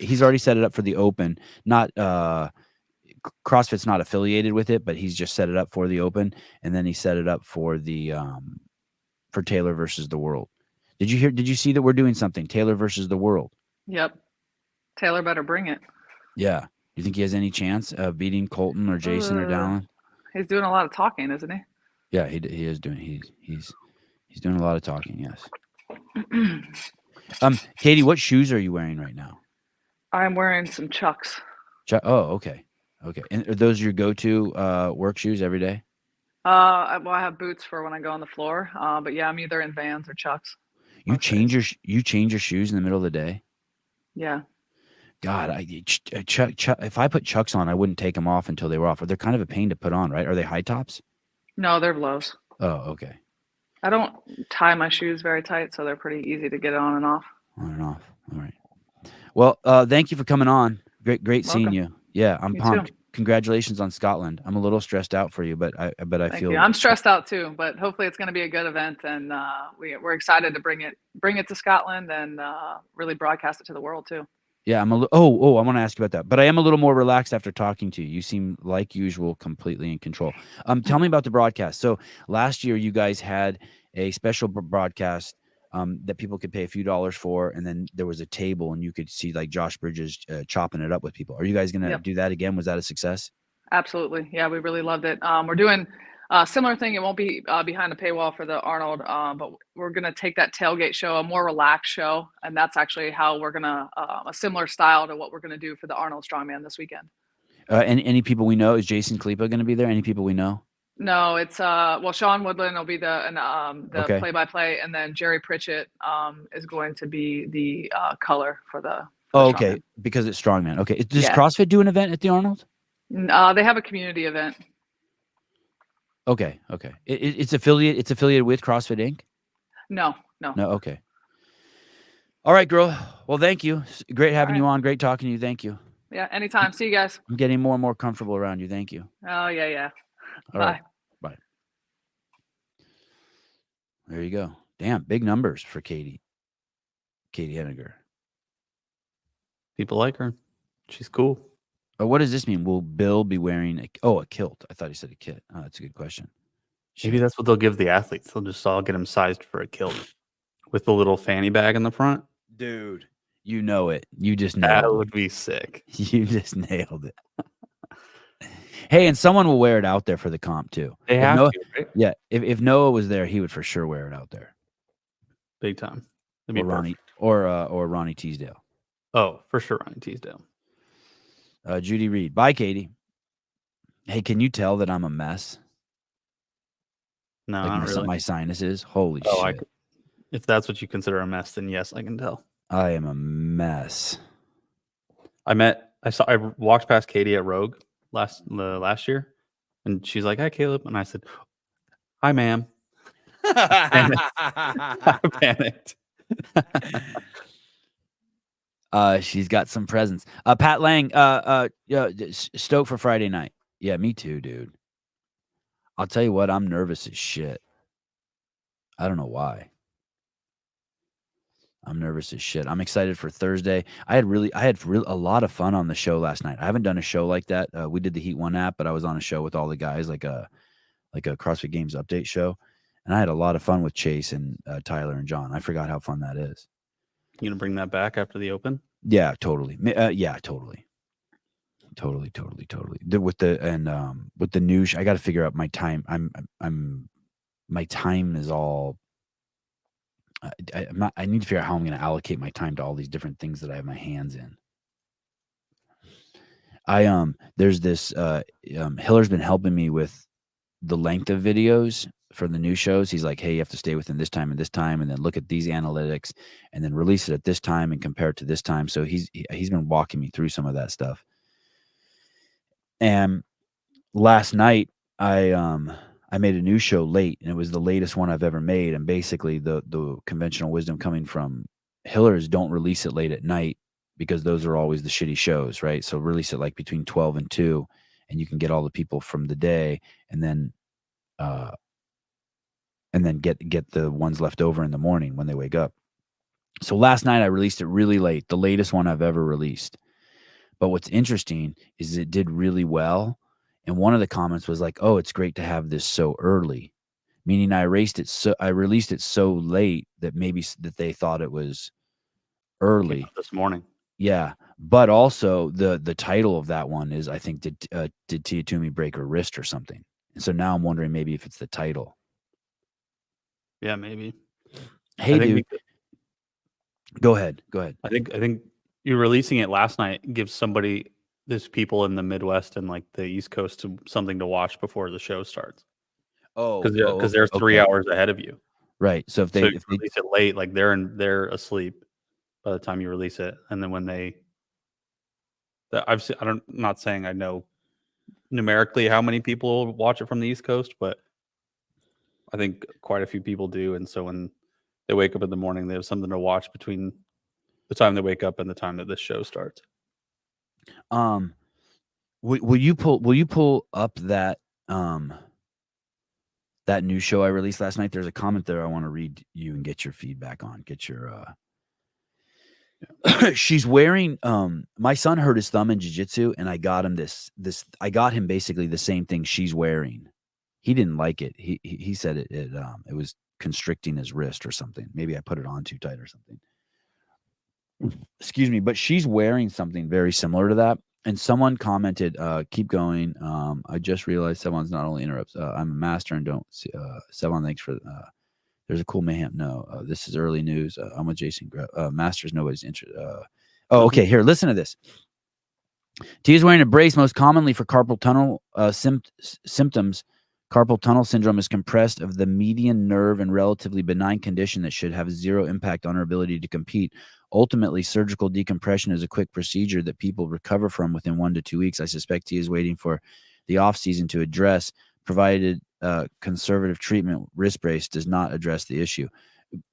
He's already set it up for the Open. Not CrossFit's not affiliated with it, but he's just set it up for the Open, and then he set it up for the for Taylor versus the World. Did you see that we're doing something? Taylor versus the World. Yep. Taylor better bring it. Yeah. You think he has any chance of beating Colton or Jason or Dallin? He's doing a lot of talking, isn't he? Yeah, he is doing. He's doing a lot of talking. Yes. Caity, what shoes are you wearing right now? I'm wearing some Chucks. Oh, okay. Okay. And are those your go-to work shoes every day? Well, I have boots for when I go on the floor. But yeah, I'm either in Vans or Chucks. You most days. you change your shoes in the middle of the day? Yeah. God, if I put Chucks on, I wouldn't take them off until they were off. They're kind of a pain to put on, right? Are they high tops? No, they're lows. Oh, okay. I don't tie my shoes very tight, so they're pretty easy to get on and off. On and off. All right. Well, thank you for coming on. Great seeing Welcome. you. Yeah, I'm You pumped. too. Congratulations on Scotland. I'm a little stressed out for you, but I Thank feel you. I'm stressed out too, but hopefully it's going to be a good event, and we're excited to bring it to Scotland and really broadcast it to the world too. Yeah, I'm a little. Oh, I want to ask you about that, but I am a little more relaxed after talking to you. You seem like usual, completely in control. Tell me about the broadcast. So last year, you guys had a special broadcast that people could pay a few dollars for, and then there was a table, and you could see like Josh Bridges chopping it up with people. Are you guys gonna Yep. do that again? Was that a success? Absolutely. Yeah, we really loved it. We're doing a similar thing. It won't be behind a paywall for the Arnold, but we're going to take that tailgate show, a more relaxed show. And that's actually how we're going to, a similar style to what we're going to do for the Arnold Strongman this weekend. Any people we know? Is Jason Kleba going to be there? Any people we know? No, it's well, Sean Woodland will be the Okay. play-by-play, and then Jerry Pritchett is going to be the color for the Oh, okay. Strongman. Because it's Strongman. Okay. Does Yeah. CrossFit do an event at the Arnold? They have a community event. Okay. It's affiliated with CrossFit Inc. No. Okay. All right, girl. Well, thank you. Great having right. you on. Great talking to you. Thank you. Yeah, anytime. See you guys. I'm getting more and more comfortable around you. Thank you. Oh, yeah. All Bye. right. Bye. There you go. Damn, big numbers for Caity Henniger. People like her. She's cool. What does this mean? Will Bill be wearing a kilt? I thought he said a kit. Oh, that's a good question. Maybe that's what they'll give the athletes. They'll just all get them sized for a kilt with the little fanny bag in the front. Dude, you know it. You just nailed it. That would be sick. You just nailed it. Hey, and someone will wear it out there for the comp too. They have to, right? Yeah, if Noah was there, he would for sure wear it out there. Big time. Or Ronnie or Ronnie Teasdale. Oh, for sure, Ronnie Teasdale. Judy Reed. Bye, Caity. Hey, can you tell that I'm a mess? No, Like not really. my sinuses. Holy shit. If that's what you consider a mess, then yes, I can tell. I am a mess. I walked past Caity at Rogue last year, and she's like, "Hi, Caleb," and I said, "Hi, ma'am." I panicked. She's got some presents. Pat Lang, stoked for Friday night. Yeah, me too, dude. I'll tell you what, I'm nervous as shit. I don't know why. I'm nervous as shit. I'm excited for Thursday. I had a lot of fun on the show last night. I haven't done a show like that. We did the Heat One app, but I was on a show with all the guys, like a CrossFit Games update show, and I had a lot of fun with Chase and Tyler and John. I forgot how fun that is. You gonna bring that back after the Open? Yeah, totally. Totally. With the new, I got to figure out my time. My time is all. I need to figure out how I'm going to allocate my time to all these different things that I have my hands in. There's this. Hiller's been helping me with the length of videos for the new shows. He's like, hey, you have to stay within this time and this time, and then look at these analytics, and then release it at this time and compare it to this time. So he's been walking me through some of that stuff. And last night I made a new show late, and it was the latest one I've ever made. And basically the conventional wisdom coming from Hiller's, don't release it late at night, because those are always the shitty shows, right? So release it like between 12 and 2, and you can get all the people from the day, and then get the ones left over in the morning when they wake up. So last night I released it really late, the latest one I've ever released. But what's interesting is it did really well. And one of the comments was like, oh, it's great to have this so early, meaning I released it so late that maybe that they thought it was early this morning. Yeah. But also the title of that one is, I think, did Tia Toomey break her wrist or something? And so now I'm wondering maybe if it's the title. Yeah, maybe. Hey, dude. Go ahead. I think you releasing it last night gives there's people in the Midwest and like the East Coast something to watch before the show starts. Because they're 3 hours ahead of you. Right. So if they release it late, like they're asleep by the time you release it, and then when I'm not saying I know numerically how many people watch it from the East Coast, but I think quite a few people do. And so when they wake up in the morning, they have something to watch between the time they wake up and the time that this show starts. Will you pull up that that new show I released last night? There's a comment there I want to read you and get your feedback on. Get your she's wearing my son hurt his thumb in jiu-jitsu, and I got him I got him basically the same thing she's wearing. He didn't like it. He said it was constricting his wrist or something. Maybe I put it on too tight or something. Excuse me, but she's wearing something very similar to that. And someone commented, keep going. I just realized Sevan's not only interrupts. I'm a master and don't see Sevan, thanks for there's a cool mayhem. No, this is early news. I'm with Jason. Masters, nobody's interested. Okay, here, listen to this. T is wearing a brace most commonly for carpal tunnel symptoms. Carpal tunnel syndrome is compressed of the median nerve and relatively benign condition that should have zero impact on our ability to compete. Ultimately, surgical decompression is a quick procedure that people recover from within 1 to 2 weeks. I suspect he is waiting for the off season to address, provided conservative treatment. Wrist brace does not address the issue.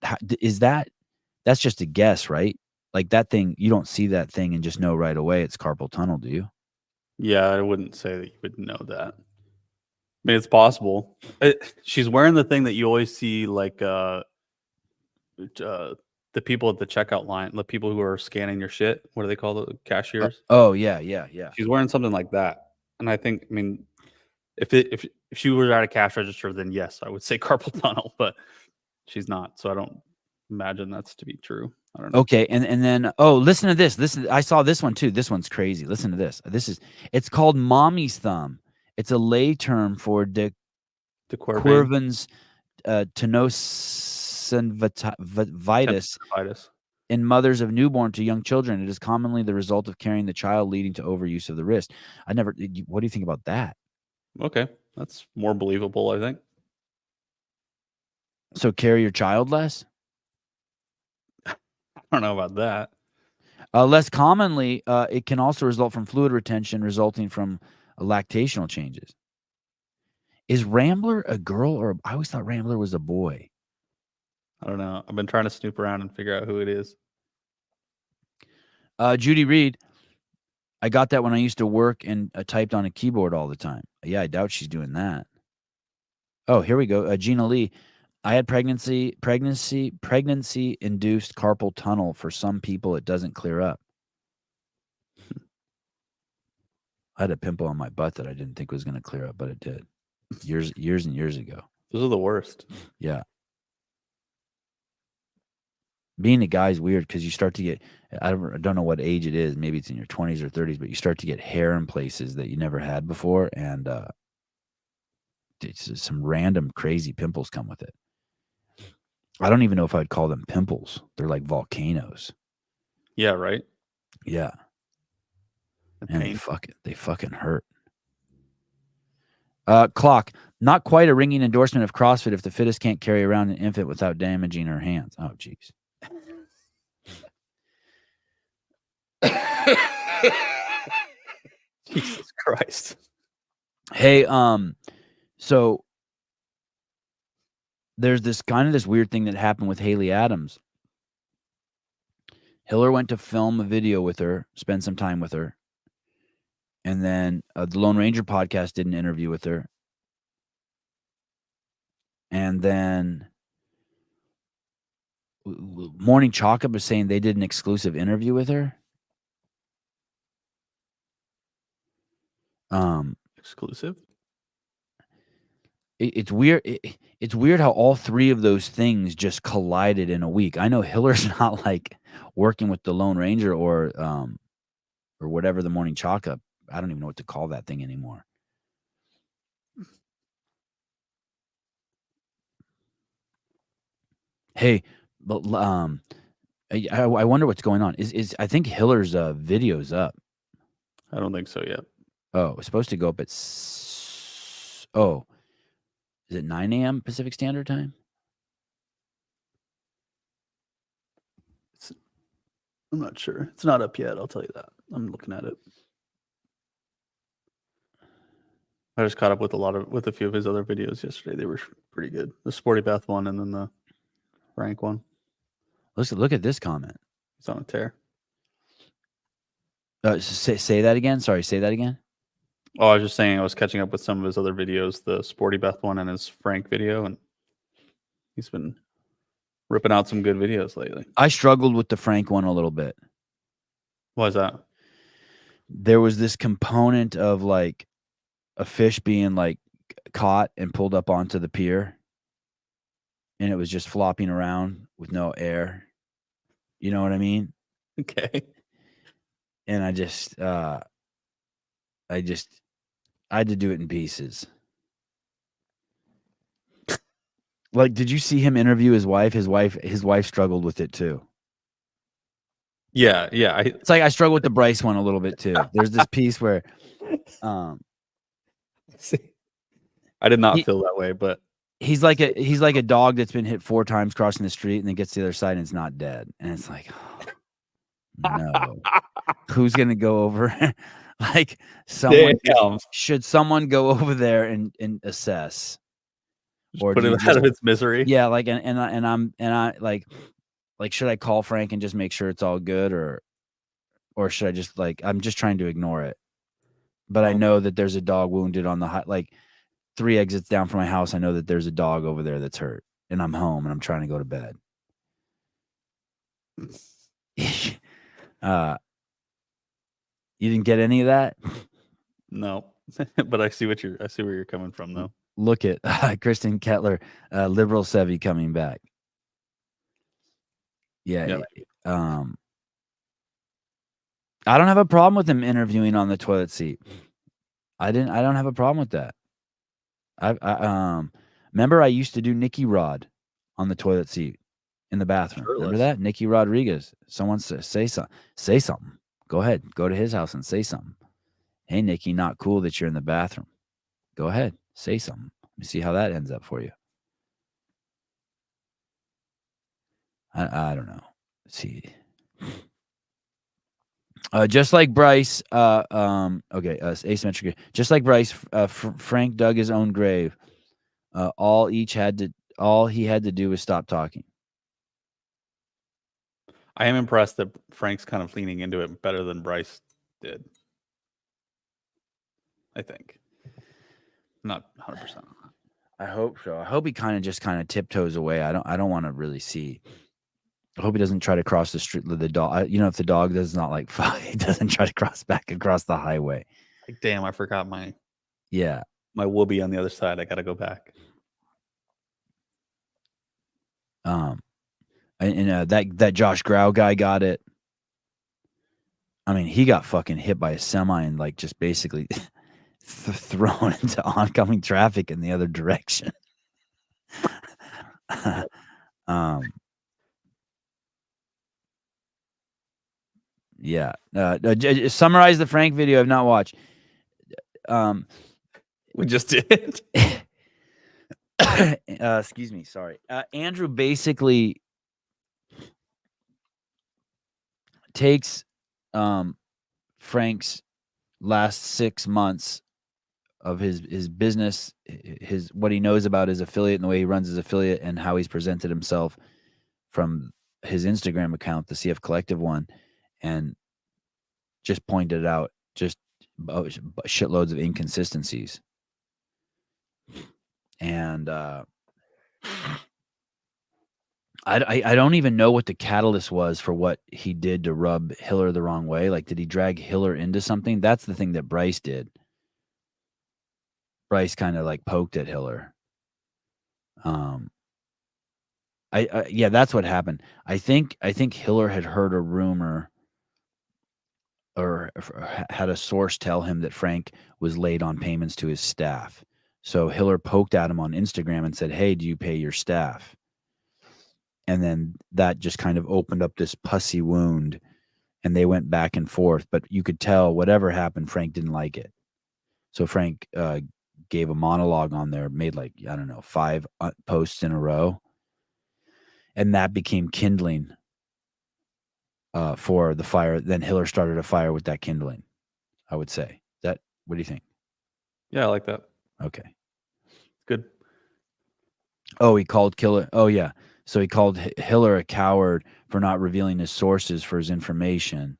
That's just a guess, right? Like that thing, you don't see that thing and just know right away it's carpal tunnel, do you? Yeah, I wouldn't say that you would know that. I mean, it's possible. She's wearing the thing that you always see, like the people at the checkout line, the people who are scanning your shit. What do they call the cashiers? Yeah. She's wearing something like that, and I think, I mean, if she was at a cash register, then yes, I would say carpal tunnel, but she's not, so I don't imagine that's to be true. I don't know. Okay, and then listen to this. I saw this one too. This one's crazy. Listen to this. It's called mommy's thumb. It's a lay term for de Quervain's tenosynovitis in mothers of newborn to young children. It is commonly the result of carrying the child, leading to overuse of the wrist. What do you think about that? Okay, that's more believable, I think. So carry your child less? I don't know about that. Less commonly, it can also result from fluid retention resulting from lactational changes. Is Rambler a girl, or I always thought Rambler was a boy? I don't know. I've been trying to snoop around and figure out who it is. Judy Reed, I got that when I used to work and typed on a keyboard all the time. Yeah, I doubt she's doing that. Oh, here we go. Gina Lee, I had pregnancy-induced carpal tunnel. For some people, it doesn't clear up. I had a pimple on my butt that I didn't think was going to clear up, but it did. Years and years ago. Those are the worst. Yeah. Being a guy is weird because you start to get, I don't know what age it is. Maybe it's in your 20s or 30s, but you start to get hair in places that you never had before. And it's just some random crazy pimples come with it. I don't even know if I'd call them pimples. They're like volcanoes. Yeah, right? Yeah. And they fucking hurt. Clock, not quite a ringing endorsement of CrossFit if the fittest can't carry around an infant without damaging her hands. Oh, jeez. Jesus Christ. Hey, so there's this weird thing that happened with Haley Adams. Hiller went to film a video with her, spend some time with her. And then the Lone Ranger podcast did an interview with her. And then Morning Chalk Up was saying they did an exclusive interview with her. Exclusive? It's weird. It's weird how all three of those things just collided in a week. I know Hiller's not like working with the Lone Ranger or whatever the Morning Chalk Up. I don't even know what to call that thing anymore. Hey, but I wonder what's going on. Is I think Hiller's video's up. I don't think so yet. Oh, it's supposed to go up at oh, is it 9 a.m. Pacific Standard Time? I'm not sure. It's not up yet. I'll tell you that. I'm looking at it. I just caught up with a few of his other videos yesterday. They were pretty good. The Sporty Beth one and then the Frank one. Look at this comment. It's on a tear. Say that again. Sorry, say that again. Oh, I was just saying I was catching up with some of his other videos, the Sporty Beth one and his Frank video, and he's been ripping out some good videos lately. I struggled with the Frank one a little bit. Why is that? There was this component of like a fish being like caught and pulled up onto the pier, and it was just flopping around with no air. You know what I mean? Okay. And I had to do it in pieces. Like, did you see him interview his wife? His wife struggled with it too. Yeah. It's like I struggle with the Bryce one a little bit too. There's this piece where, see, I did not feel that way, but he's like a dog that's been hit 4 times crossing the street and then gets to the other side and it's not dead, and it's like, oh, no, who's gonna go over? Like, should someone go over there and assess? Or put it out of its misery. Yeah, like and I like should I call Frank and just make sure it's all good, or should I just I'm just trying to ignore it? But I know that there's a dog wounded on the 3 exits down from my house. I know that there's a dog over there that's hurt, and I'm home and I'm trying to go to bed. You didn't get any of that? No, but I see where you're coming from, though. Look at Kristen Kettler, liberal Sevy coming back. Yeah. I don't have a problem with him interviewing on the toilet seat. I don't have a problem with that. I remember I used to do Nicky Rod on the toilet seat in the bathroom. Shirtless. Remember that? Nicky Rodriguez. Someone say something. Go ahead. Go to his house and say something. Hey, Nicky, not cool that you're in the bathroom. Go ahead. Say something. Let me see how that ends up for you. I don't know. Let's see. Just like Bryce, asymmetric. Just like Bryce, Frank dug his own grave. All he had to do was stop talking. I am impressed that Frank's kind of leaning into it better than Bryce did. I think. Not 100%. I hope so. I hope he kind of tiptoes away. I don't want to really see. I hope he doesn't try to cross the street with the dog. If the dog does not like fuck, he doesn't try to cross back across the highway. Like, damn, I forgot my whoopee on the other side. I got to go back. That Josh Grau guy got it. I mean, he got fucking hit by a semi and like just basically thrown into oncoming traffic in the other direction. Yeah. Summarize the Frank video I've not watched. We just did. Excuse me. Sorry. Andrew basically takes Frank's last 6 months of his business, what he knows about his affiliate and the way he runs his affiliate and how he's presented himself from his Instagram account, the CF Collective one, and just pointed out just shitloads of inconsistencies. And I don't even know what the catalyst was for what he did to rub Hiller the wrong way. Like, did he drag Hiller into something? That's the thing that Bryce did. Bryce kind of like poked at Hiller. Yeah, that's what happened. I think Hiller had heard a rumor or had a source tell him that Frank was late on payments to his staff. So Hiller poked at him on Instagram and said, "Hey, do you pay your staff?" And then that just kind of opened up this pussy wound, and they went back and forth. But you could tell whatever happened, Frank didn't like it. So Frank gave a monologue on there, made like, I don't know, 5 posts in a row. And that became kindling for the fire. Then Hiller started a fire with that kindling, I would say. What do you think? Yeah, I like that. Okay. Good. Oh, he called Killer. Oh, yeah. So he called Hiller a coward for not revealing his sources for his information.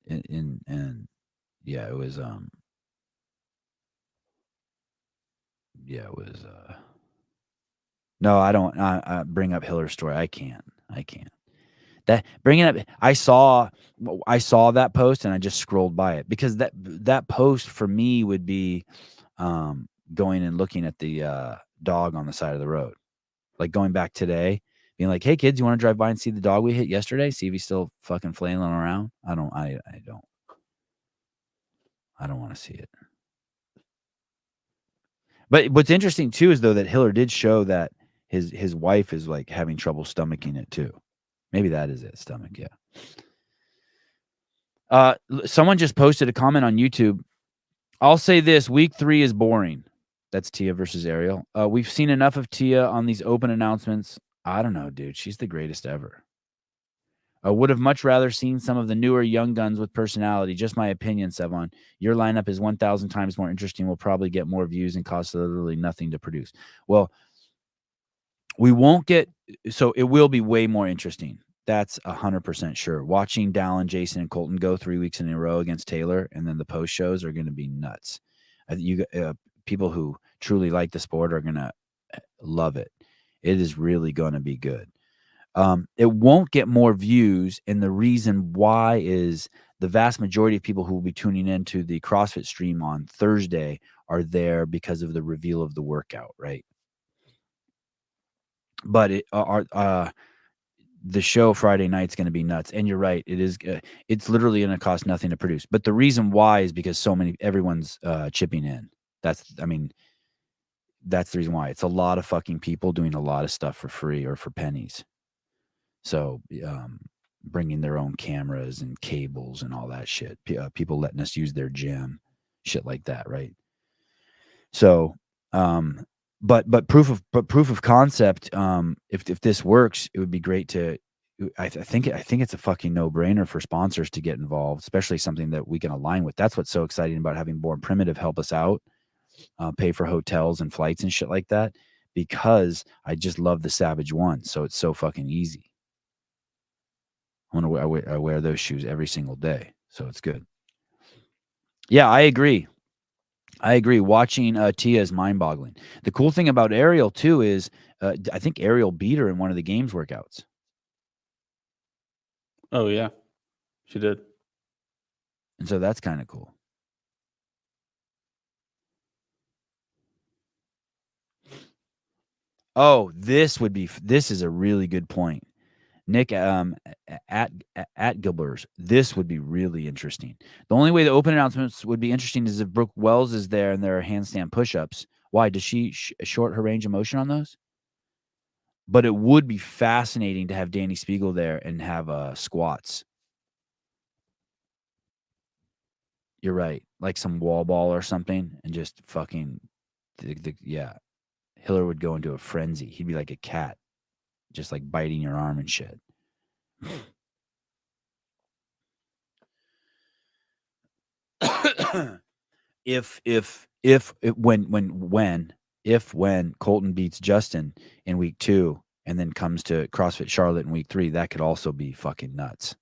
And yeah, it was no, I don't bring up Hiller's story. I can't. That bringing up, I saw that post and I just scrolled by it, because that post for me would be going and looking at the dog on the side of the road, like going back today, being like, "Hey kids, you want to drive by and see the dog we hit yesterday? See if he's still fucking flailing around." I don't want to see it. But what's interesting too is though that Hiller did show that his wife is like having trouble stomaching it too. Maybe that is it, stomach, yeah. Someone just posted a comment on YouTube. I'll say this, week 3 is boring. That's Tia versus Ariel. We've seen enough of Tia on these open announcements. I don't know, dude. She's the greatest ever. I would have much rather seen some of the newer young guns with personality. Just my opinion, Sevan. Your lineup is 1,000 times more interesting. We'll probably get more views and cost literally nothing to produce. Well, we won't get, so it will be way more interesting. That's 100% sure. Watching Dallin, Jason, and Colton go 3 weeks in a row against Taylor, and then the post shows are going to be nuts. People who truly like the sport are going to love it. It is really going to be good. It won't get more views, and the reason why is the vast majority of people who will be tuning into the CrossFit stream on Thursday are there because of the reveal of the workout, right? But the show Friday night's going to be nuts, and you're right. It is. It's literally going to cost nothing to produce. But the reason why is because everyone's chipping in. That's the reason why. It's a lot of fucking people doing a lot of stuff for free or for pennies. So bringing their own cameras and cables and all that shit. People letting us use their gym, shit like that, right? So, but proof of concept. If this works, it would be great to. I think it's a fucking no-brainer for sponsors to get involved, especially something that we can align with. That's what's so exciting about having Born Primitive help us out, pay for hotels and flights and shit like that, because I just love the Savage One. So it's so fucking easy. I wear those shoes every single day, so it's good. Yeah, I agree. Watching Tia is mind-boggling. The cool thing about Ariel too is I think Ariel beat her in one of the games workouts. Oh yeah, she did. And so that's kind of cool. Oh, this is a really good point. Nick at Gilbers, this would be really interesting. The only way the open announcements would be interesting is if Brooke Wells is there and there are handstand push-ups. Why? Does she short her range of motion on those? But it would be fascinating to have Danny Spiegel there and have squats. You're right. Like some wall ball or something, and just fucking, yeah. Hiller would go into a frenzy. He'd be like a cat, just like biting your arm and shit. When Colton beats Justin in week 2 and then comes to CrossFit Charlotte in week 3, that could also be fucking nuts.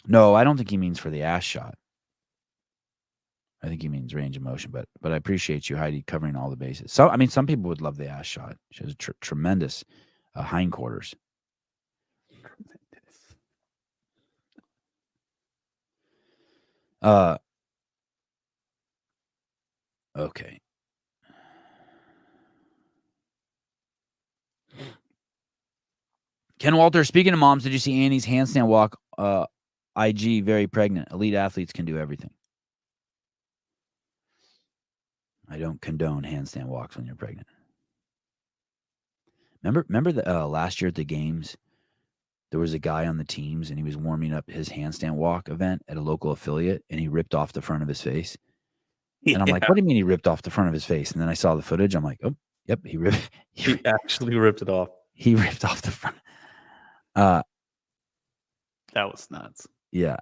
No, I don't think he means for the ass shot. I think he means range of motion, but I appreciate you, Heidi, covering all the bases. So, I mean, some people would love the ass shot. She has tremendous hindquarters. Okay. Ken Walter, speaking of moms, did you see Annie's handstand walk? IG, very pregnant. Elite athletes can do everything. I don't condone handstand walks when you're pregnant. Remember the last year at the games, there was a guy on the teams and he was warming up his handstand walk event at a local affiliate and he ripped off the front of his face. And I'm like, what do you mean he ripped off the front of his face? And then I saw the footage. I'm like, oh, yep, he actually ripped it off. He ripped off the front. That was nuts. Yeah.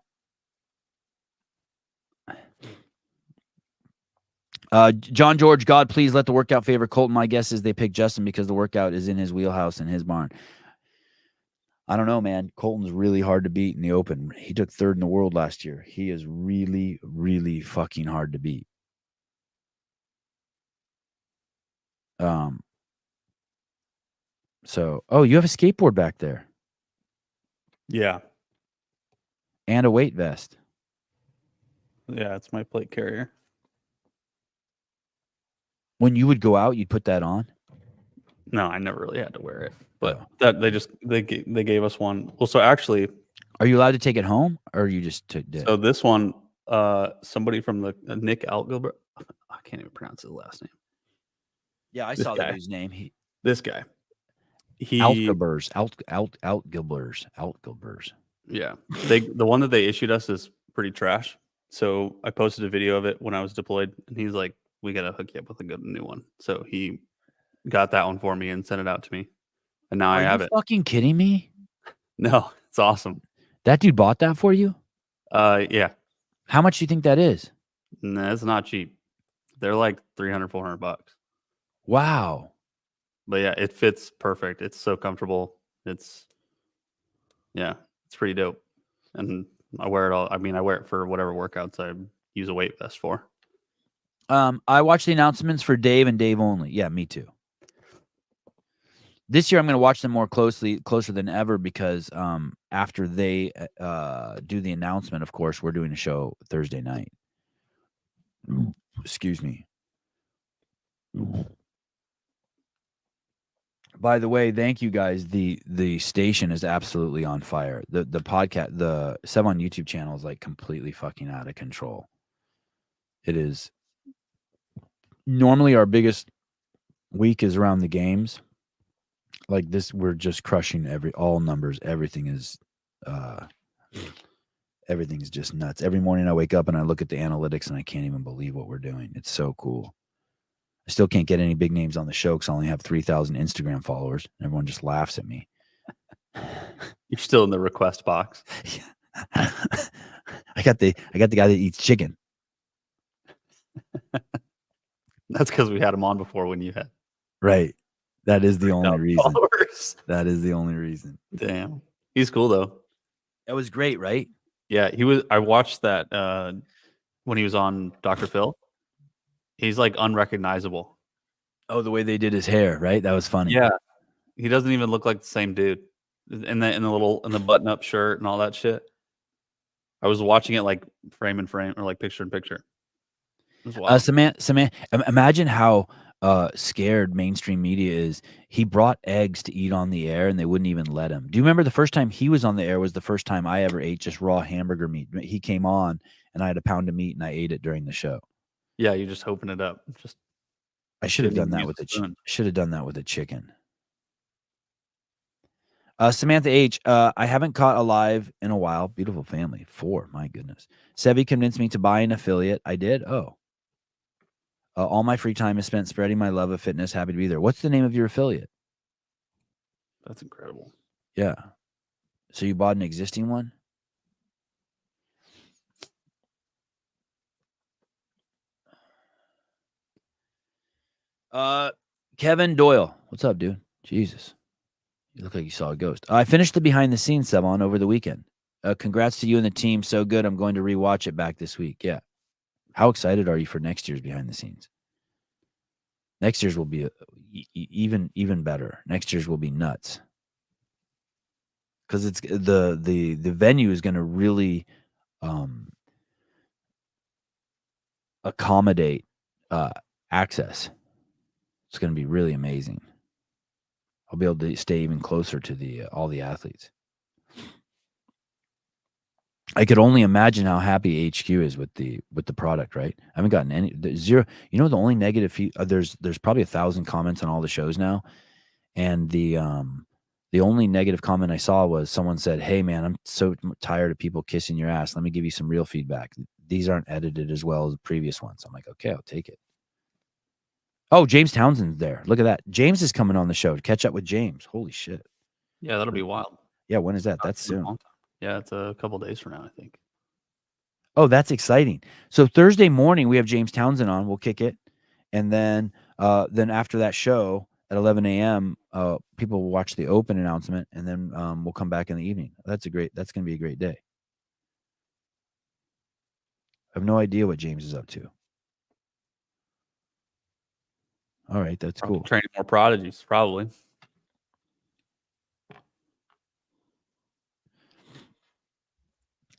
John George, God, please let the workout favor Colton. My guess is they picked Justin because the workout is in his wheelhouse in his barn. I don't know, man. Colton's really hard to beat in the open. He took third in the world last year. He is really, really fucking hard to beat. So, oh, you have a skateboard back there. Yeah. And a weight vest. Yeah, it's my plate carrier. When you would go out, you'd put that on? No, I never really had to wear it. But that they gave us one. Well, so actually, are you allowed to take it home, or you just took it? So this one, somebody from the Nick Altgilbert, I can't even pronounce his last name. Yeah, I saw that his name. This guy. Altgilbers. Yeah. The one that they issued us is pretty trash. So I posted a video of it when I was deployed, and he's like, we got to hook you up with a good new one. So he got that one for me and sent it out to me. And now I have it. Are you fucking kidding me? No, it's awesome. That dude bought that for you? Yeah. How much do you think that is? Nah, it's not cheap. They're like $300-$400. Wow. But yeah, it fits perfect. It's so comfortable. It's pretty dope. And I wear it all. I mean, I wear it for whatever workouts I use a weight vest for. I watched the announcements for Dave and Dave only. Yeah, me too. This year I'm going to watch them more closer than ever, because after they do the announcement, of course, we're doing a show Thursday night. Excuse me. By the way, thank you guys. The station is absolutely on fire. The podcast, the Sevan YouTube channel is like completely fucking out of control. It is. Normally our biggest week is around the games. Like this, we're just crushing all numbers. Everything is just nuts. Every morning I wake up and I look at the analytics and I can't even believe what we're doing. It's so cool. I still can't get any big names on the show because I only have 3,000 Instagram followers. Everyone just laughs at me. You're still in the request box. I got the guy that eats chicken. That's because we had him on before when you had. Right. That is the only reason. Followers. That is the only reason. Damn. He's cool though. That was great, right? Yeah, he was. I watched that when he was on Dr. Phil. He's like unrecognizable. Oh, the way they did his hair, right? That was funny. Yeah. He doesn't even look like the same dude. In the button up shirt and all that shit. I was watching it like frame in frame or like picture in picture. Samantha, imagine how scared mainstream media is. He brought eggs to eat on the air and they wouldn't even let him. Do you remember the first time he was on the air was the first time I ever ate just raw hamburger meat? He came on and I had a pound of meat and I ate it during the show. Yeah, you just open it up. I should have done that with a chicken. Samantha H, I haven't caught a live in a while. Beautiful family. 4, my goodness. Sevi convinced me to buy an affiliate. I did? Oh. All my free time is spent spreading my love of fitness. Happy to be there. What's the name of your affiliate? That's incredible. Yeah. So you bought an existing one? Kevin Doyle. What's up, dude? Jesus. You look like you saw a ghost. I finished the behind the scenes, Sevan, over the weekend. Congrats to you and the team. So good. I'm going to rewatch it back this week. Yeah. How excited are you for next year's behind the scenes? Next year's will be even better. Next year's will be nuts. Because it's the venue is going to really accommodate access. It's going to be really amazing. I'll be able to stay even closer to all the athletes. I could only imagine how happy HQ is with the product, right? I haven't gotten any zero. You know, the only negative there's probably 1,000 comments on all the shows now, and the only negative comment I saw was someone said, "Hey man, I'm so tired of people kissing your ass. Let me give you some real feedback. These aren't edited as well as the previous ones." I'm like, "Okay, I'll take it." Oh, James Townsend's there. Look at that. James is coming on the show to catch up with James. Holy shit. Yeah, that'll be wild. Yeah, when is that? That's soon. Yeah, it's a couple days from now, I think. Oh, that's exciting. So Thursday morning we have James Townsend on. We'll kick it, and then after that show at 11 a.m., people will watch the open announcement, and then we'll come back in the evening. That's going to be a great day. I have no idea what James is up to. All right, that's Probably cool. Training more prodigies, probably.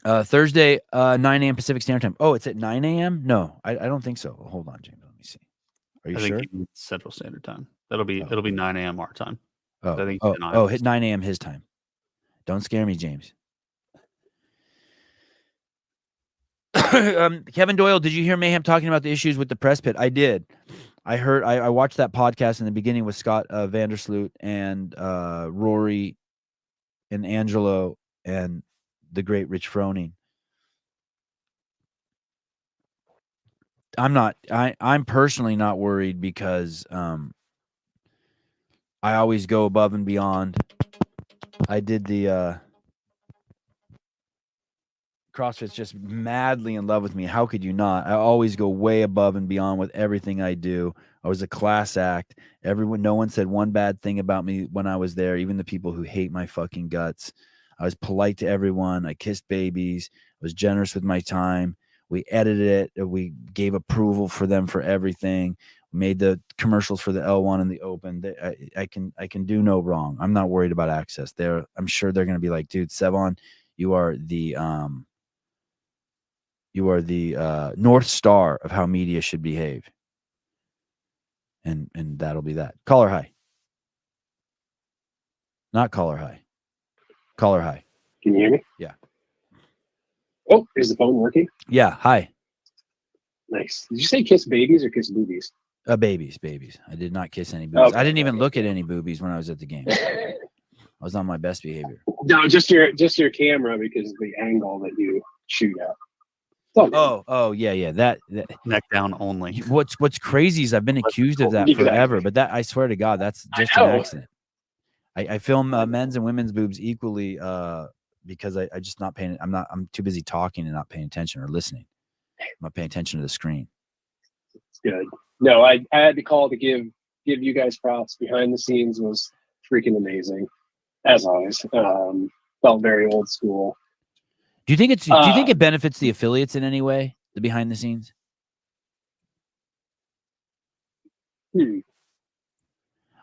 Thursday, 9 a.m. Pacific Standard Time. Oh, it's at 9 a.m.? No, I don't think so. Hold on, James. Let me see. Are you sure? I think Central Standard Time. It'll be 9 a.m. our time. Oh, I think hit 9 a.m. his time. Don't scare me, James. Kevin Doyle, did you hear Mayhem talking about the issues with the press pit? I did. I heard. I watched that podcast in the beginning with Scott Vandersloot and Rory and Angelo and the great Rich Froning. I'm personally not worried because I always go above and beyond. I did the CrossFit's just madly in love with me. How could you not? I always go way above and beyond with everything I do. I was a class act. No one said one bad thing about me when I was there, even the people who hate my fucking guts. I was polite to everyone. I kissed babies. I was generous with my time. We edited it. We gave approval for them for everything. We made the commercials for the L1 and the Open. I can do no wrong. I'm not worried about access. I'm sure they're going to be like, dude, Sevan, you are the North Star of how media should behave. And that'll be that. Caller high. Not caller high. Caller high. Can you hear me? Yeah. Oh, is the phone working? Yeah. Hi. Nice. Did you say kiss babies or kiss boobies? Babies. I did not kiss any boobies. Okay. I didn't even look at any boobies when I was at the game. I was on my best behavior. No, just your camera because of the angle that you shoot at. Yeah. That neck down only. What's crazy is I've been accused of that forever, but that I swear to God, that's just an accident. I film men's and women's boobs equally because I just not paying. I'm too busy talking and not paying attention or listening. I'm not paying attention to the screen. It's good. No, I had to call to give you guys props. Behind the scenes was freaking amazing, as always. Felt very old school. Do you think do you think it benefits the affiliates in any way? The behind the scenes?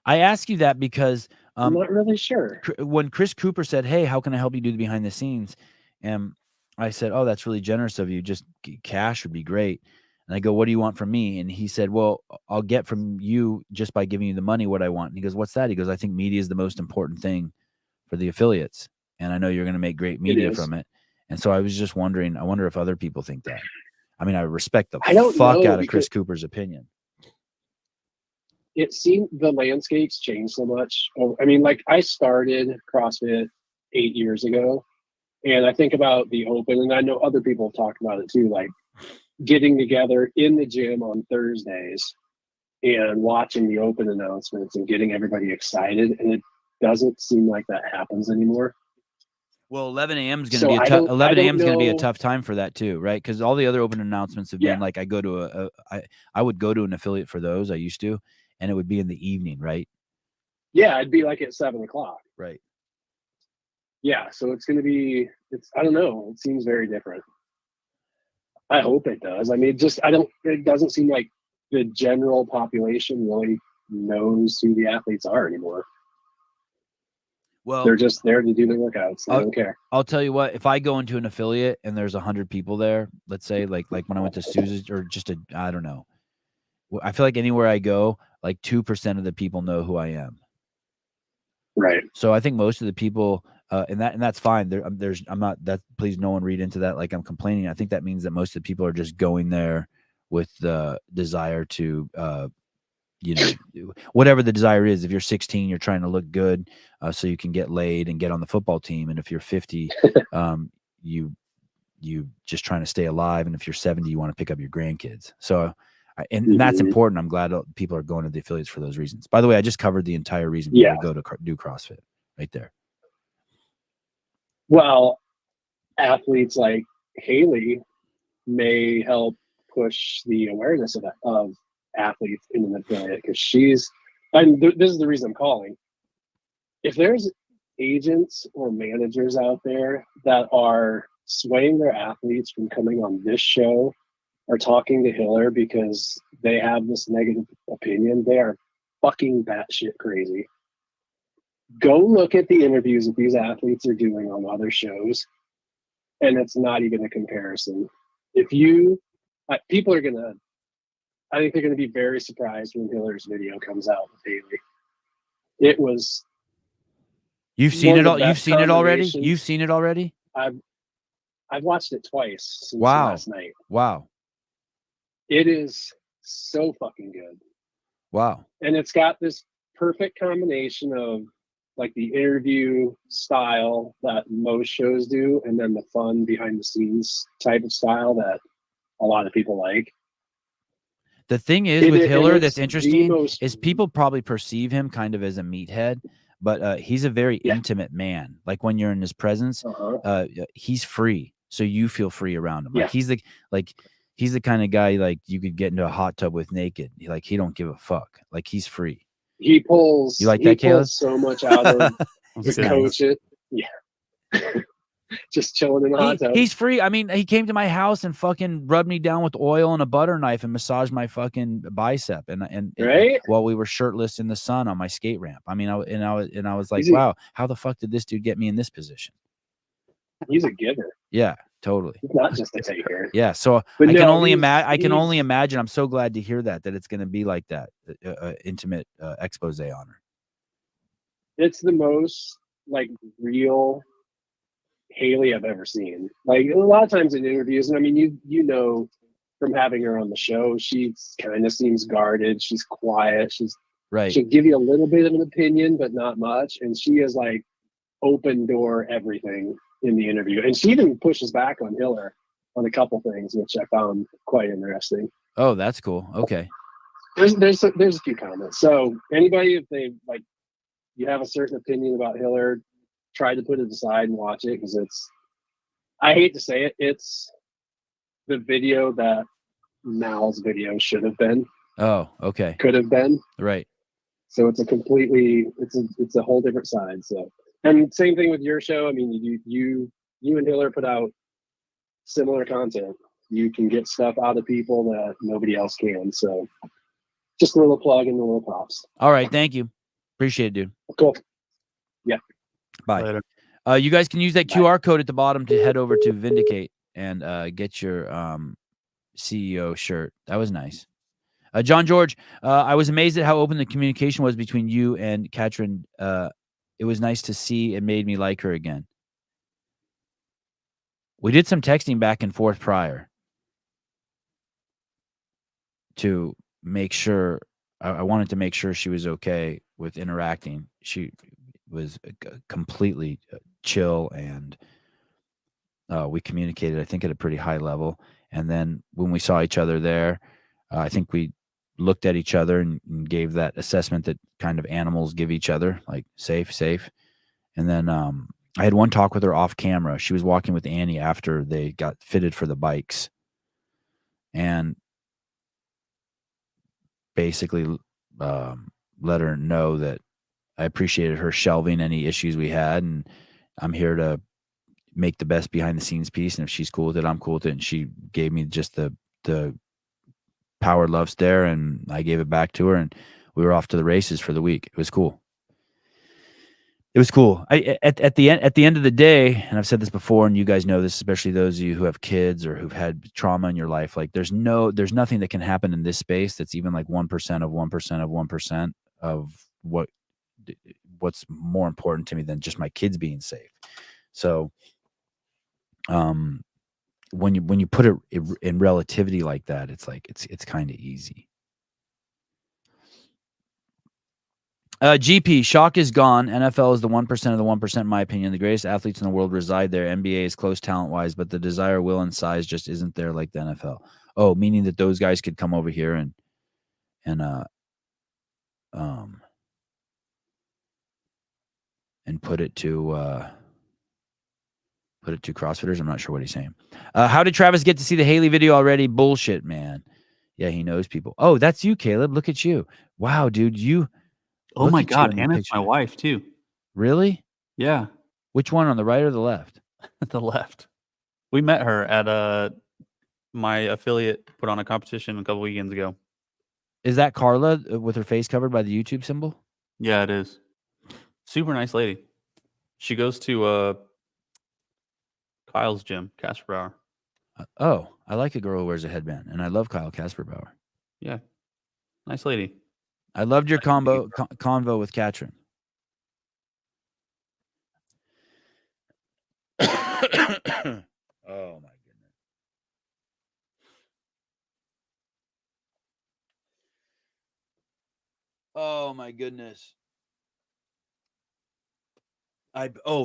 I ask you that because I'm not really sure. When Chris Cooper said, "Hey, how can I help you do the behind the scenes?" and I said, "Oh, that's really generous of you. Just cash would be great." And I go, "What do you want from me?" And he said, "Well, I'll get from you just by giving you the money what I want." And he goes, "What's that?" He goes, "I think media is the most important thing for the affiliates, and I know you're going to make great media from it." And so I was just wondering. I wonder if other people think that. I mean, I respect the fuck out of Chris Cooper's opinion. It seemed the landscape's changed so much. I mean, like I started CrossFit 8 years ago, and I think about the Open, and I know other people have talked about it too, like getting together in the gym on Thursdays and watching the Open announcements and getting everybody excited. And it doesn't seem like that happens anymore. Well, 11 a.m. is going to be a tough. 11 a.m. is going to be a tough time for that too, right? Because all the other Open announcements have been like I go to I would go to an affiliate for those. I used to, and it would be in the evening, right? Yeah, it'd be like at 7 o'clock. Right. Yeah, so it's going to be. I don't know. It seems very different. I hope it does. I mean, it doesn't seem like the general population really knows who the athletes are anymore. Well, they're just there to do their workouts. They don't care. I'll tell you what, if I go into an affiliate and there's 100 people there, let's say like when I went to Sousa's or I don't know. I feel like anywhere I go, like 2% of the people know who I am. Right. So I think most of the people And that's fine. I'm not that. Please, no one read into that like I'm complaining. I think that means that most of the people are just going there with the desire to, whatever the desire is. If you're 16, you're trying to look good, so you can get laid and get on the football team. And if you're 50, you just trying to stay alive. And if you're 70, you want to pick up your grandkids. So, and that's important. I'm glad people are going to the affiliates for those reasons. By the way, I just covered the entire reason people go to do CrossFit right there. Well, athletes like Haley may help push the awareness of athletes in an affiliate, because this is the reason I'm calling. If there's agents or managers out there that are swaying their athletes from coming on this show or talking to Hiller because they have this negative opinion, they are fucking batshit crazy. Go look at the interviews that these athletes are doing on other shows, and it's not even a comparison. People are gonna, I think they're gonna be very surprised when Hiller's video comes out with Haley. It was. You've seen it all. You've seen it already. You've seen it already. I've watched it twice since Wow. last night. Wow. It is so fucking good. Wow. And it's got this perfect combination of like the interview style that most shows do, and then the fun behind the scenes type of style that a lot of people like. The thing is with Hiller that's interesting is people probably perceive him kind of as a meathead, but he's a very intimate man. Like when you're in his presence, he's free. So you feel free around him. Like he's the kind of guy like you could get into a hot tub with naked. He don't give a fuck. Like he's free. He pulls. You like that, Caleb? So much out of the coach. Just chilling in the hot tub. He's free. I mean, he came to my house and fucking rubbed me down with oil and a butter knife and massaged my fucking bicep. And while we were shirtless in the sun on my skate ramp. I mean, I was like, wow, how the fuck did this dude get me in this position? He's a giver. Yeah, totally. He's not just a taker. Yeah, so I can only imagine. I'm so glad to hear that it's going to be like that, intimate expose on her. It's the most like real Haley I've ever seen. Like a lot of times in interviews, and I mean, you know from having her on the show, she kind of seems guarded. She's quiet. She'll give you a little bit of an opinion, but not much. And she is like open door everything in the interview. And she even pushes back on Hiller on a couple things, which I found quite interesting. Oh, that's cool. Okay. There's a few comments. So anybody, if they like, you have a certain opinion about Hiller, try to put it aside and watch it, because I hate to say it, it's the video that Mal's video should have been. Oh, okay. Could have been. Right. So it's a whole different side. So, and same thing with your show. I mean, you and Hiller put out similar content. You can get stuff out of people that nobody else can. So just a little plug and a little props. All right. Thank you. Appreciate it, dude. Cool. Yeah. Bye. Later. You guys can use that QR code at the bottom to head over to Vindicate and get your CEO shirt. That was nice. John George, I was amazed at how open the communication was between you and Katrin. It was nice to see. It made me like her again. We did some texting back and forth prior to make sure. I wanted to make sure she was okay with interacting. She was completely chill, and we communicated, I think, at a pretty high level. And then when we saw each other there, I think we looked at each other and gave that assessment that kind of animals give each other, like safe. And then I had one talk with her off camera. She was walking with Annie after they got fitted for the bikes, and basically let her know that I appreciated her shelving any issues we had, and I'm here to make the best behind the scenes piece. And if she's cool with it, I'm cool with it. And she gave me just the power love stare, and I gave it back to her, and we were off to the races for the week. It was cool. At the end of the day, and I've said this before, and you guys know this, especially those of you who have kids or who've had trauma in your life, like there's nothing that can happen in this space that's even like 1% of 1% of 1% of what's more important to me than just my kids being safe. So, when you put it in relativity like that, it's like it's kind of easy. GP, shock is gone. NFL is the 1% of the 1%, in my opinion. The greatest athletes in the world reside there. NBA is close talent-wise, but the desire, will, and size just isn't there like the NFL. Oh, meaning that those guys could come over here and put it to CrossFitters. I'm not sure what he's saying. How did Travis get to see the Haley video already? Bullshit, man. Yeah, he knows people. Oh, that's you, Caleb. Look at you. Wow, dude. Oh Look my at you God, in the and it's my picture. wife too. Really? Yeah, Which one, on the right or the left? at the left. We met her at my affiliate put on a competition a couple weekends ago. Is that Carla with her face covered by the YouTube symbol? Yeah, it is. Super nice lady. She goes to Kyle's gym, Casper Bauer. Oh, I like a girl who wears a headband, and I love Kyle Casperbauer. Yeah, nice lady. I loved your convo with Katrin. Oh my goodness. Oh my goodness.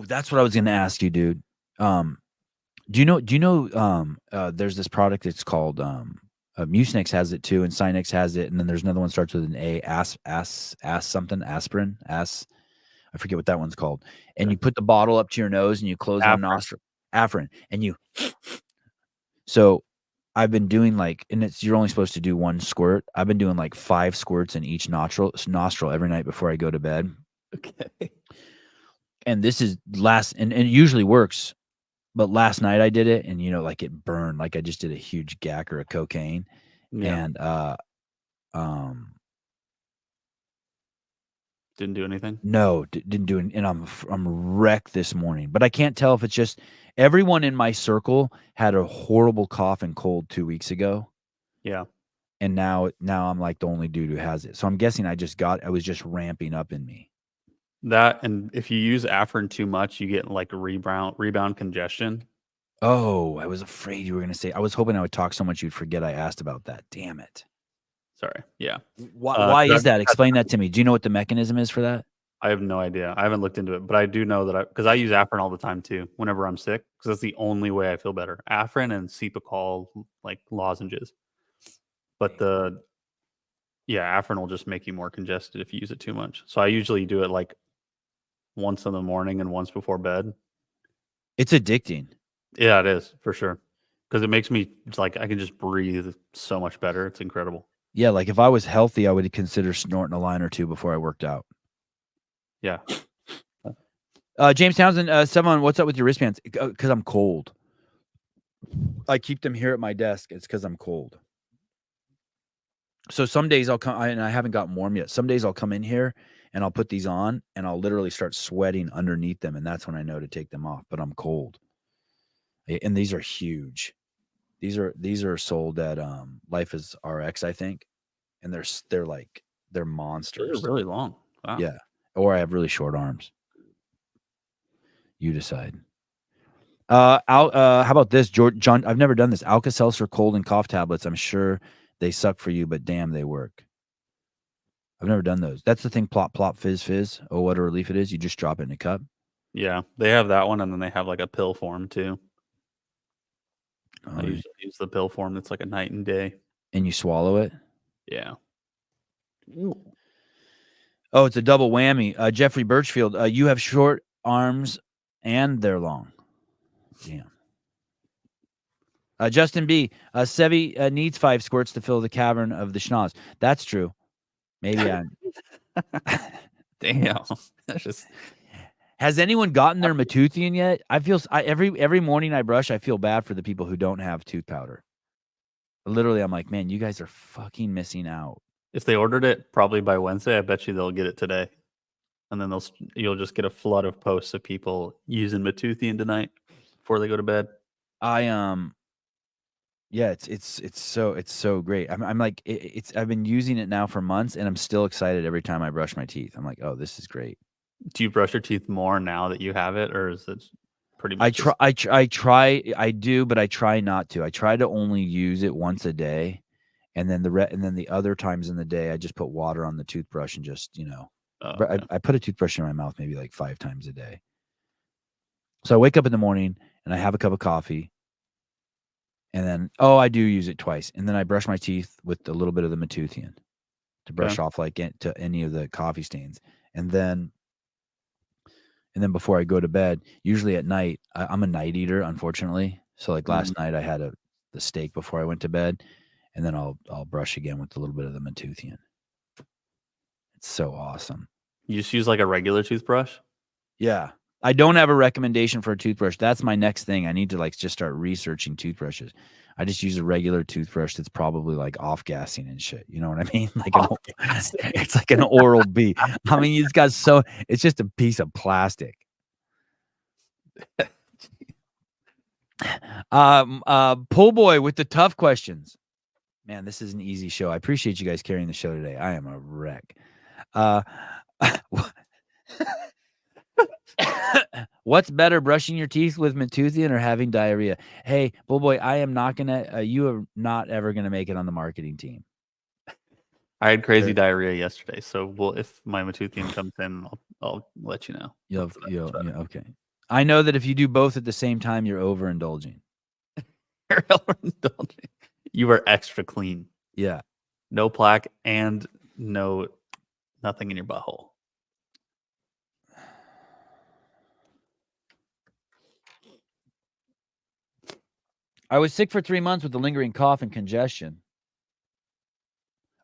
That's what I was going to ask you, dude. Do you know there's this product, it's called Mucinex has it too, and Sinex has it, and then there's another one starts with an A, aspirin. I forget what that one's called. And you put the bottle up to your nose and you close one nostril. Afrin. And you. So I've been doing you're only supposed to do one squirt. I've been doing like 5 squirts in each nostril every night before I go to bed. Okay. And this is and it usually works. But last night I did it, and it burned, like I just did a huge gack or a cocaine. Yeah. And didn't do anything. No, didn't do it. And I'm wrecked this morning. But I can't tell if it's just everyone in my circle had a horrible cough and cold 2 weeks ago. Yeah. And now I'm like the only dude who has it. So I'm guessing I was just ramping up in me. That, and if you use Afrin too much, you get like rebound congestion. Oh, I was afraid you were going to say. I was hoping I would talk so much you'd forget I asked about that. Damn it. Sorry. Yeah. Why is that? Explain that to me. Do you know what the mechanism is for that? I have no idea. I haven't looked into it, but I do know that because I use Afrin all the time too, whenever I'm sick, because that's the only way I feel better. Afrin and Cepacol, like lozenges. But Afrin will just make you more congested if you use it too much. So I usually do it like once in the morning and once before bed. It's addicting. Yeah, it is for sure. Because it makes me like I can just breathe so much better. It's incredible. Yeah, like if I was healthy, I would consider snorting a line or two before I worked out. Yeah. James Townsend, Sevan, what's up with your wristbands? Because I'm cold. I keep them here at my desk. It's because I'm cold. So some days I'll come, and I haven't gotten warm yet. Some days I'll come in here and I'll put these on and I'll literally start sweating underneath them. And that's when I know to take them off, but I'm cold. And these are huge. These are sold at Life is RX, I think. And they're monsters. They're really long. Wow. Yeah. Or I have really short arms. You decide. How about this, John? I've never done this. Alka-Seltzer cold and cough tablets. I'm sure they suck for you, but damn, they work. I've never done those. That's the thing. Plop, plop, fizz, fizz. Oh, what a relief it is. You just drop it in a cup. Yeah, they have that one, and then they have like a pill form too. I usually use the pill form. That's like a night and day. And you swallow it. Yeah. Ooh. Oh, it's a double whammy. Jeffrey Birchfield, you have short arms and they're long. Damn. Justin B. Sevi needs 5 squirts to fill the cavern of the schnoz. That's true. Maybe I'm. Damn. That's just. Has anyone gotten their Matuthian yet? I feel every morning I brush, I feel bad for the people who don't have tooth powder. Literally, I'm like, man, you guys are fucking missing out. If they ordered it probably by Wednesday, I bet you they'll get it today, and then you'll just get a flood of posts of people using Matuthian tonight before they go to bed. Yeah, it's so great. I'm like I've been using it now for months, and I'm still excited every time I brush my teeth. I'm like, oh, this is great. Do you brush your teeth more now that you have it, or is it pretty I much. try. I do, but I try not to. I try to only use it once a day, and then the other times in the day, I just put water on the toothbrush and just But okay. I put a toothbrush in my mouth maybe like 5 times a day. So I wake up in the morning and I have a cup of coffee, and then I do use it twice, and then I brush my teeth with a little bit of the Matuthian to brush off to any of the coffee stains, and then before I go to bed, usually at night, I'm a night eater, unfortunately. So like last night, I had the steak before I went to bed, and then I'll brush again with a little bit of the Matuthian. It's so awesome. You just use like a regular toothbrush? Yeah. I don't have a recommendation for a toothbrush. That's my next thing. I need to like just start researching toothbrushes. I just use a regular toothbrush that's probably like off gassing and shit. You know what I mean? Like it's like an Oral B. I mean, it's just a piece of plastic. Pull boy with the tough questions. Man, this is an easy show. I appreciate you guys carrying the show today. I am a wreck. What's better, brushing your teeth with Matuthian or having diarrhea? Hey, Bull Boy, I am not gonna. You are not ever gonna make it on the marketing team. I had crazy diarrhea yesterday, so if my Matuthian comes in, I'll let you know. Okay. I know that if you do both at the same time, you're overindulging. You're overindulging. You are extra clean. Yeah. No plaque and nothing in your butthole. I was sick for 3 months with a lingering cough and congestion.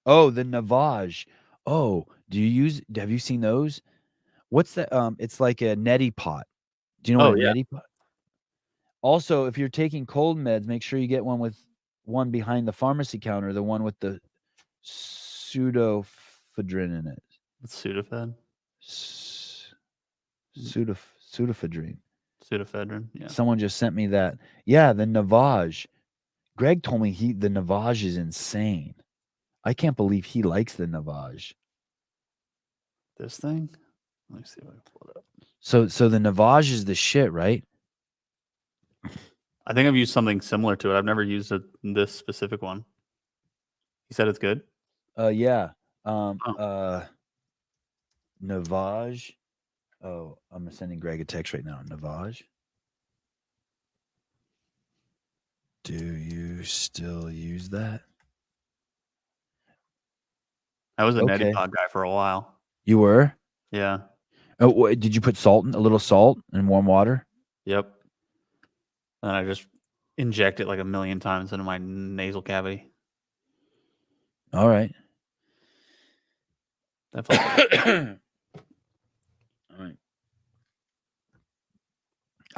Oh, the Navage. Oh, have you seen those? What's the it's like a neti pot. Do you know what a neti pot? Also, if you're taking cold meds, make sure you get one behind the pharmacy counter, the one with the pseudoephedrine in it. Sudafed? Pseudoephedrine. Sudafedrin, yeah. Someone just sent me that. Yeah, the Navage. Greg told me the Navage is insane. I can't believe he likes the Navage. This thing? Let me see if I can pull it up. So the Navage is the shit, right? I think I've used something similar to it. I've never used this specific one. You said it's good? Yeah. Navage. Oh, I'm sending Greg a text right now. Navage. Do you still use that? I was a neti pot guy for a while. You were? Yeah. Oh, did you put a little salt in warm water? Yep. And I just inject it like a million times into my nasal cavity. All right. That felt good.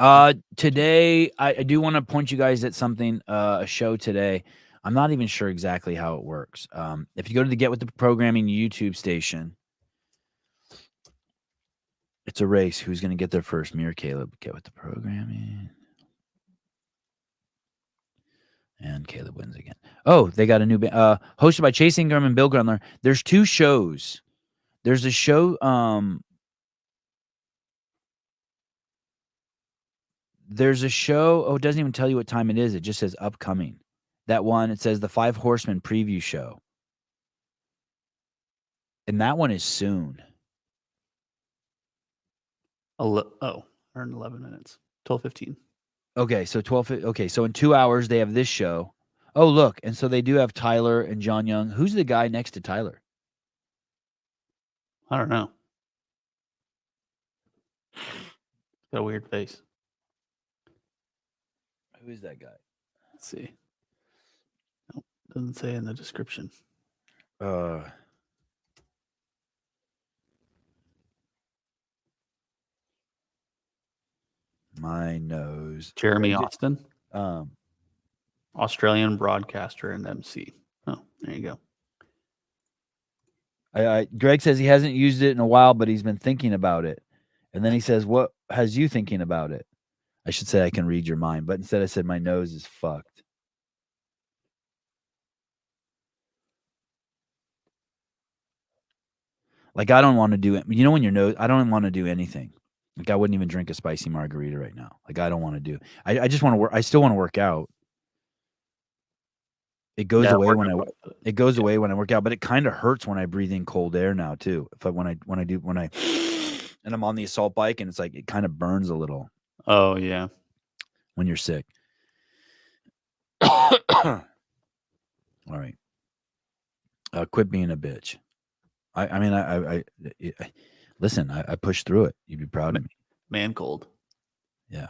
All right. Today, I do want to point you guys at something, a show today. I'm not even sure exactly how it works. If you go to the Get With The Programming YouTube station, it's a race. Who's going to get there first? Me or Caleb? Get With The Programming. And Caleb wins again. Oh, they got a new band. Hosted by Chase Ingram and Bill Grundler. There's 2 shows. There's a show. There's a show. Oh, it doesn't even tell you what time it is. It just says upcoming. That one, it says the 5 Horsemen preview show. And that one is soon. Earned 11 minutes. 12:15. Okay, so 12. Okay, so in 2 hours they have this show. Oh, look, and so they do have Tyler and John Young. Who's the guy next to Tyler? I don't know. Got a weird face. Who is that guy? Let's see. Nope, doesn't say in the description. My nose. Jeremy Austin. Um, Australian broadcaster and MC. Oh, there you go. Greg says he hasn't used it in a while, but he's been thinking about it. And then he says, "What has you thinking about it?" I should say I can read your mind, but instead I said my nose is fucked. Like I don't want to do it. You know when your nose, I don't want to do anything. Like I wouldn't even drink a spicy margarita right now. Like I don't want to do. I just want to work. I still want to work out. It goes away when away when I work out, but it kind of hurts when I breathe in cold air now too. When I and I'm on the assault bike and it's like it kind of burns a little. Oh yeah. When you're sick. All right. Quit being a bitch. I mean, I listen, I pushed through it. You'd be proud of me. Man cold. Yeah.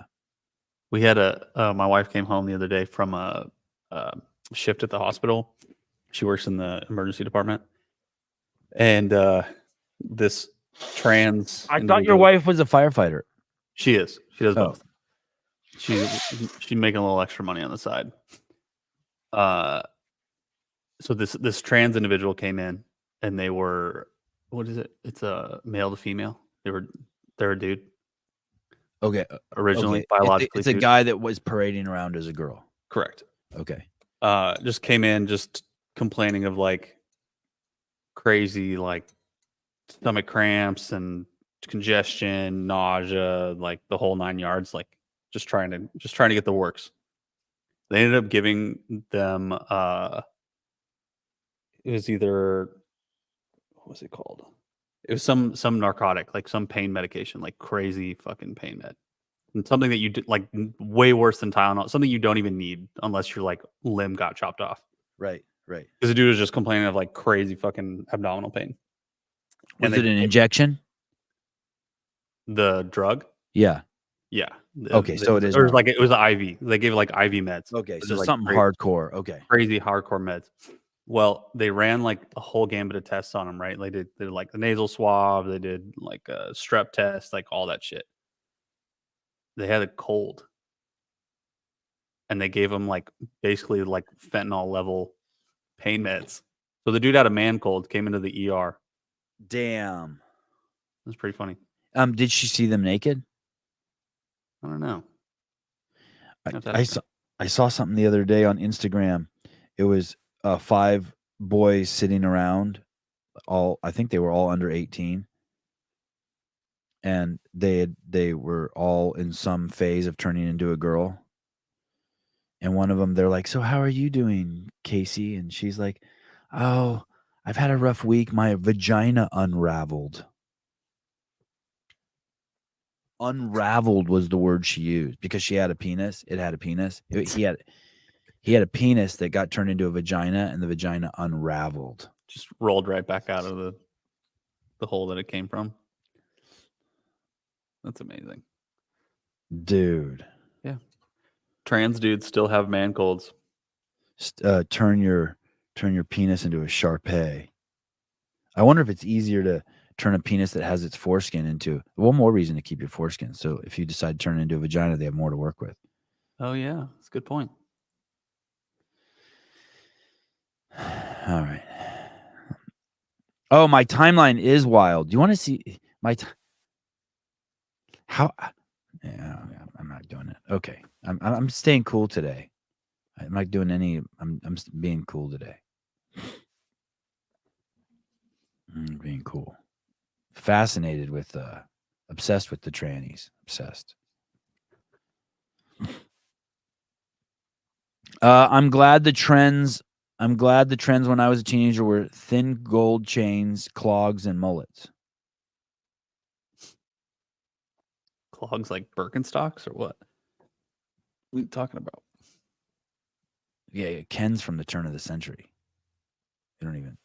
We had my wife came home the other day from a shift at the hospital. She works in the emergency department. And this trans. I thought your wife was a firefighter. She is. She does both. She's making a little extra money on the side. So this trans individual came in and they were, what is it? It's a male to female. They're a dude. Okay. Originally biologically. It's a guy that was parading around as a girl. Correct. Okay. Just came in just complaining of like crazy like stomach cramps and congestion, nausea, like the whole 9 yards, like just trying to get the works. They ended up giving them it was either, what was it called? It was some narcotic, like some pain medication, like crazy fucking pain med. And something that you did like way worse than Tylenol, something you don't even need unless your like limb got chopped off. Right. Because the dude was just complaining of like crazy fucking abdominal pain. Was it an injection? The drug? Yeah. Yeah. Okay, so it is. Or like it was an IV. They gave like IV meds. Okay, so like something hardcore. Okay. Crazy hardcore meds. Well, they ran like a whole gambit of tests on him, right? They did like the nasal swab, they did like a strep test, like all that shit. They had a cold. And they gave him like basically like fentanyl level pain meds. So the dude had a man cold, came into the ER. Damn. It was pretty funny. Did she see them naked? I don't know. I saw something the other day on Instagram. It was 5 boys sitting around. I think they were all under 18. And they were all in some phase of turning into a girl. And one of them, they're like, "So how are you doing, Casey?" And she's like, "Oh, I've had a rough week. My vagina unraveled." Unraveled was the word she used because she had a penis. It had a penis. He had a penis that got turned into a vagina, and the vagina unraveled. Just rolled right back out of the hole that it came from. That's amazing. Dude. Yeah. Trans dudes still have man colds. Turn your penis into a Shar-Pei. I wonder if it's easier to turn a penis that has its foreskin into one more reason to keep your foreskin. So if you decide to turn it into a vagina, they have more to work with. Oh yeah, that's a good point. All right. Oh, my timeline is wild. Do you want to see my how? Yeah, I'm not doing it. Okay, I'm staying cool today. I'm not doing any. I'm being cool today. Being cool. Fascinated with obsessed with the trannies. Obsessed. I'm glad the trends when I was a teenager were thin gold chains, clogs, and mullets. Clogs like Birkenstocks or what? What are you talking about? Yeah, Ken's from the turn of the century. You don't even.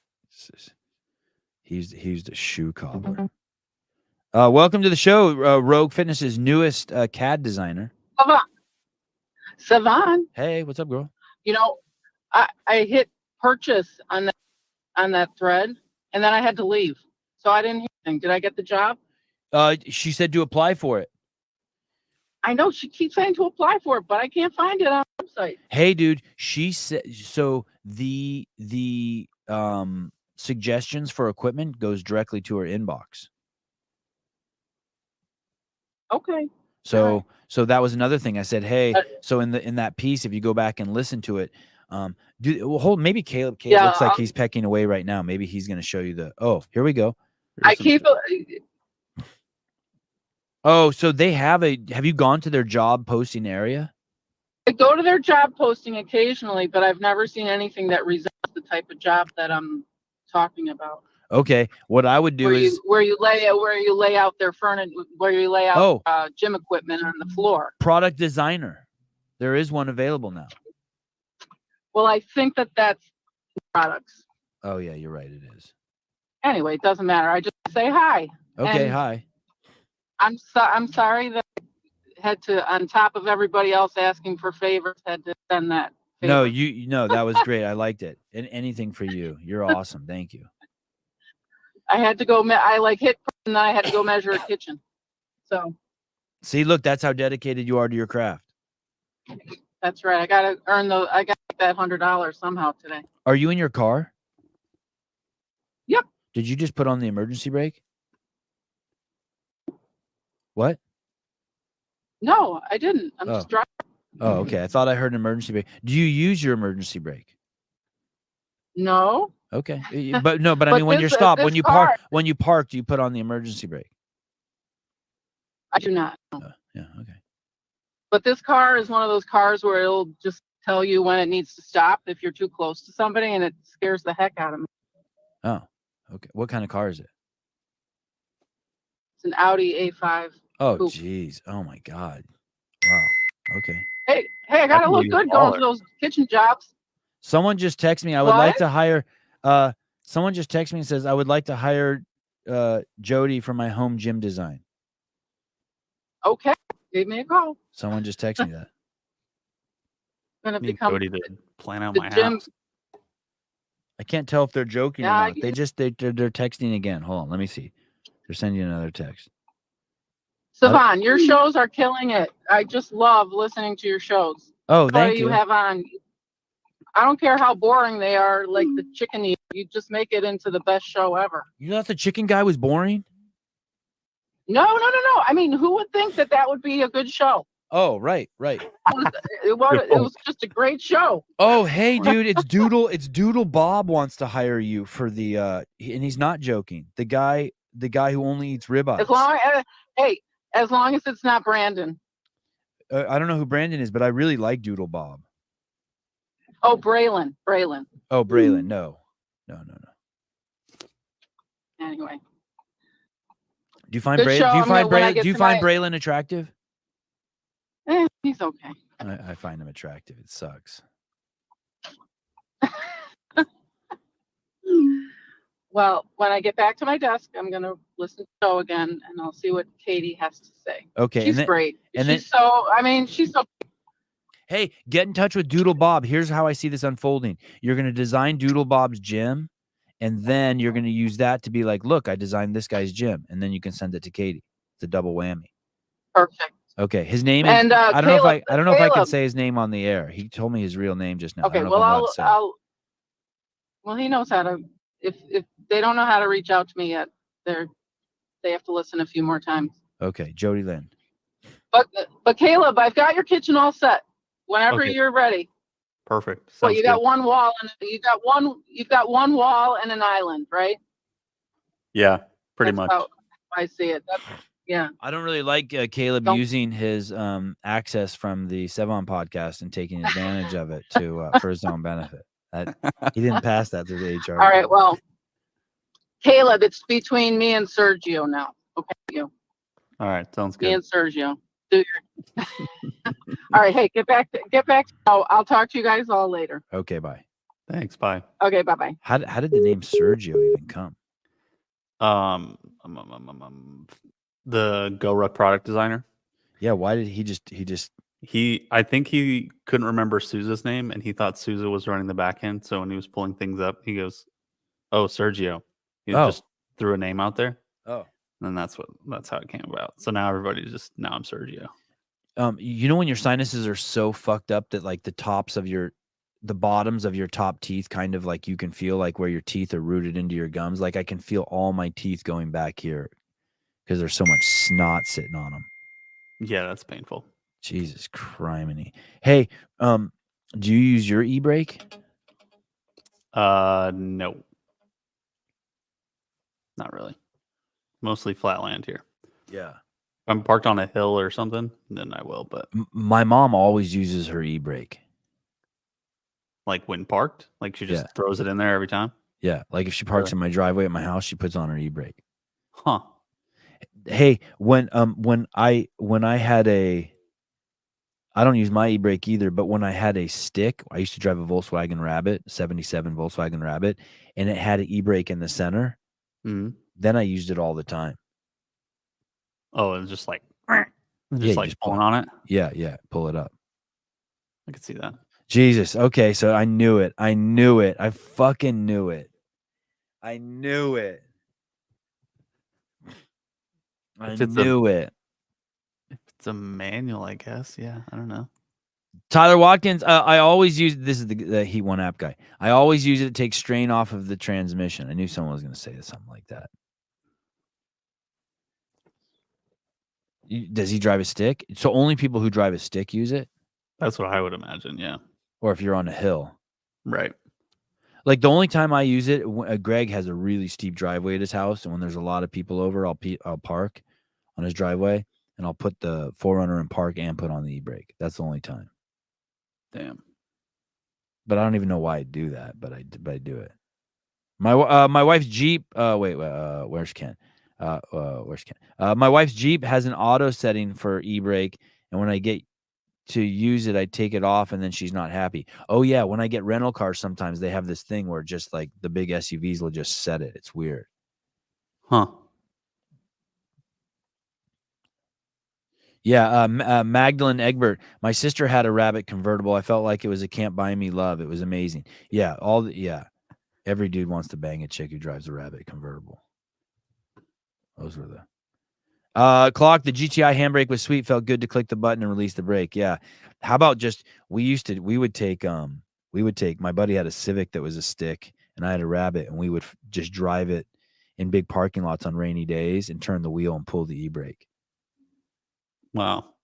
He's the shoe cobbler. Welcome to the show, Rogue Fitness's newest CAD designer. Sevan. Hey, what's up, girl? You know, I hit purchase on that thread, and then I had to leave, so I didn't hear anything. Did I get the job? She said to apply for it. I know she keeps saying to apply for it, but I can't find it on the website. Hey, dude, she said so. The suggestions for equipment goes directly to her inbox. Okay. So that was another thing. I said, hey, so in that piece, if you go back and listen to it, maybe Caleb looks like he's pecking away right now. Maybe he's going to show you here we go. I keep. Oh, so they have you gone to their job posting area? I go to their job posting occasionally, but I've never seen anything that resembles the type of job that I'm talking about. Okay. What I would do is where you lay out their furniture, where you lay out gym equipment on the floor. Product designer. There is one available now. Well, I think that's products. Oh yeah, you're right. It is. Anyway, it doesn't matter. I just say hi. Okay, And hi. I'm sorry that I had to, on top of everybody else asking for favors, had to send that favor. No, you that was great. I liked it. And anything for you. You're awesome. Thank you. I had to go. I hit, and then I had to go measure a kitchen. So. See, look, that's how dedicated you are to your craft. That's right. I got that $100 somehow today. Are you in your car? Yep. Did you just put on the emergency brake? What? No, I didn't. I'm just driving. Oh, okay. I thought I heard an emergency brake. Do you use your emergency brake? No. Okay. But I mean, when you're stopped, when you park, do you put on the emergency brake? I do not. Yeah. Okay. But this car is one of those cars where it'll just tell you when it needs to stop if you're too close to somebody, and it scares the heck out of me. Oh, okay. What kind of car is it? It's an Audi A5. Oh, coupe. geez. Oh my God. Wow. Okay. Hey, I gotta look good going to those kitchen jobs. Someone just texted me. I would like to hire. Someone just texted me and says I would like to hire Jody for my home gym design. Okay, give me a call. Someone just texted me that. Gonna become Jody to plan out the my gym. house. I can't tell if they're joking Yeah, or not. They're texting again. Hold on, let me see. They're sending another text. Sevan, your shows are killing it. I just love listening to your shows. Oh, thank you. Have on. I don't care how boring they are, like the chicken eat. You just make it into the best show ever. You thought the chicken guy was boring? No. I mean, who would think that would be a good show? Oh, right. It was just a great show. Oh, hey, dude, it's Doodle Bob wants to hire you for the and he's not joking. The guy who only eats ribeyes. As long as it's not Brandon. I don't know who Brandon is, but I really like Doodle Bob. Oh, Braylon. Oh, Braylon. No. Anyway. Do you find Braylon attractive? He's okay. I find him attractive. It sucks. Well, when I get back to my desk, I'm going to listen to the show again, and I'll see what Caity has to say. Okay. She's great. She's so. Hey, get in touch with Doodle Bob. Here's how I see this unfolding. You're going to design Doodle Bob's gym, and then you're going to use that to be like, look, I designed this guy's gym, and then you can send it to Caity. It's a double whammy. Perfect. Okay, his name is. And I don't know if I can Caleb. say his name on the air. He told me his real name just now. Okay, well, well, he knows how to. If they don't know how to reach out to me yet, they have to listen a few more times. Okay, Jody Lynn. But Caleb, I've got your kitchen all set. Whenever you're ready. Perfect. Well, you got one wall and you've got one wall and an island, right? Yeah, pretty That's much. how I see it. Yeah. I don't really like Caleb using his access from the Sevan podcast and taking advantage of it for his own benefit. He didn't pass that through the HR. All right. Well, Caleb, it's between me and Sergio now. Okay, you. All right, sounds good. Me and Sergio. Do your. All right. Hey, get back. I'll talk to you guys all later. Okay. Bye. Thanks. Bye. Okay. Bye. How did the name Sergio even come? The GoRuck product designer. Yeah. Why did he just? I think he couldn't remember Sousa's name, and he thought Sousa was running the back end. So when he was pulling things up, he goes, "Oh, Sergio." He just threw a name out there. Oh, and that's how it came about. So now everybody's now I'm Sergio. You know when your sinuses are so fucked up that like the bottoms of your top teeth kind of like you can feel like where your teeth are rooted into your gums. Like I can feel all my teeth going back here because there's so much snot sitting on them. Yeah, that's painful. Jesus criminy. Hey, do you use your e-brake? No. Not really. Mostly flat land here. Yeah. I'm parked on a hill or something, then I will. But My mom always uses her e-brake. like when parked, like she just Yeah. throws it in there every time. Yeah, like if she parks Really? in my driveway at my house, she puts on her e-brake. Huh. Hey, when I had a, I don't use my e-brake either, but when I had a stick, I used to drive a Volkswagen Rabbit, 77 Volkswagen Rabbit, and it had an e-brake in the center. Mhm. Then I used it all the time. Oh, it's just like Yeah, you like just pull pulling on it. Yeah, pull it up. I could see that. Jesus. Okay, so I knew it. I fucking knew it. I knew it. If it's a it. It's a manual, I guess. Yeah, I don't know. Tyler Watkins, I always use, this is the Heat One app guy. I always use it to take strain off of the transmission. I knew someone was going to say something like that. Does he drive a stick? So only people who drive a stick use it? That's what I would imagine. Yeah. Or if you're on a hill. Right. Like the only time I use it, Greg has a really steep driveway at his house, and when there's a lot of people over, I'll park on his driveway, and I'll put the 4Runner in park and put on the e-brake. That's the only time. Damn. But I don't even know why I do that, but I do it. My wife's Jeep. Where's Ken? Where's Ken? My wife's Jeep has an auto setting for e-brake, and when I get to use it, I take it off, and then she's not happy. Oh yeah, when I get rental cars, sometimes they have this thing where just like the big SUVs will just set it. It's weird. Huh. Yeah, Magdalene Egbert. My sister had a Rabbit convertible. I felt like it was a Can't Buy Me Love. It was amazing. Yeah, every dude wants to bang a chick who drives a Rabbit convertible. Those were the Clock. The GTI handbrake was sweet. Felt good to click the button and release the brake. Yeah. How about just we would take my buddy had a Civic that was a stick, and I had a Rabbit, and we would just drive it in big parking lots on rainy days and turn the wheel and pull the e-brake. Wow.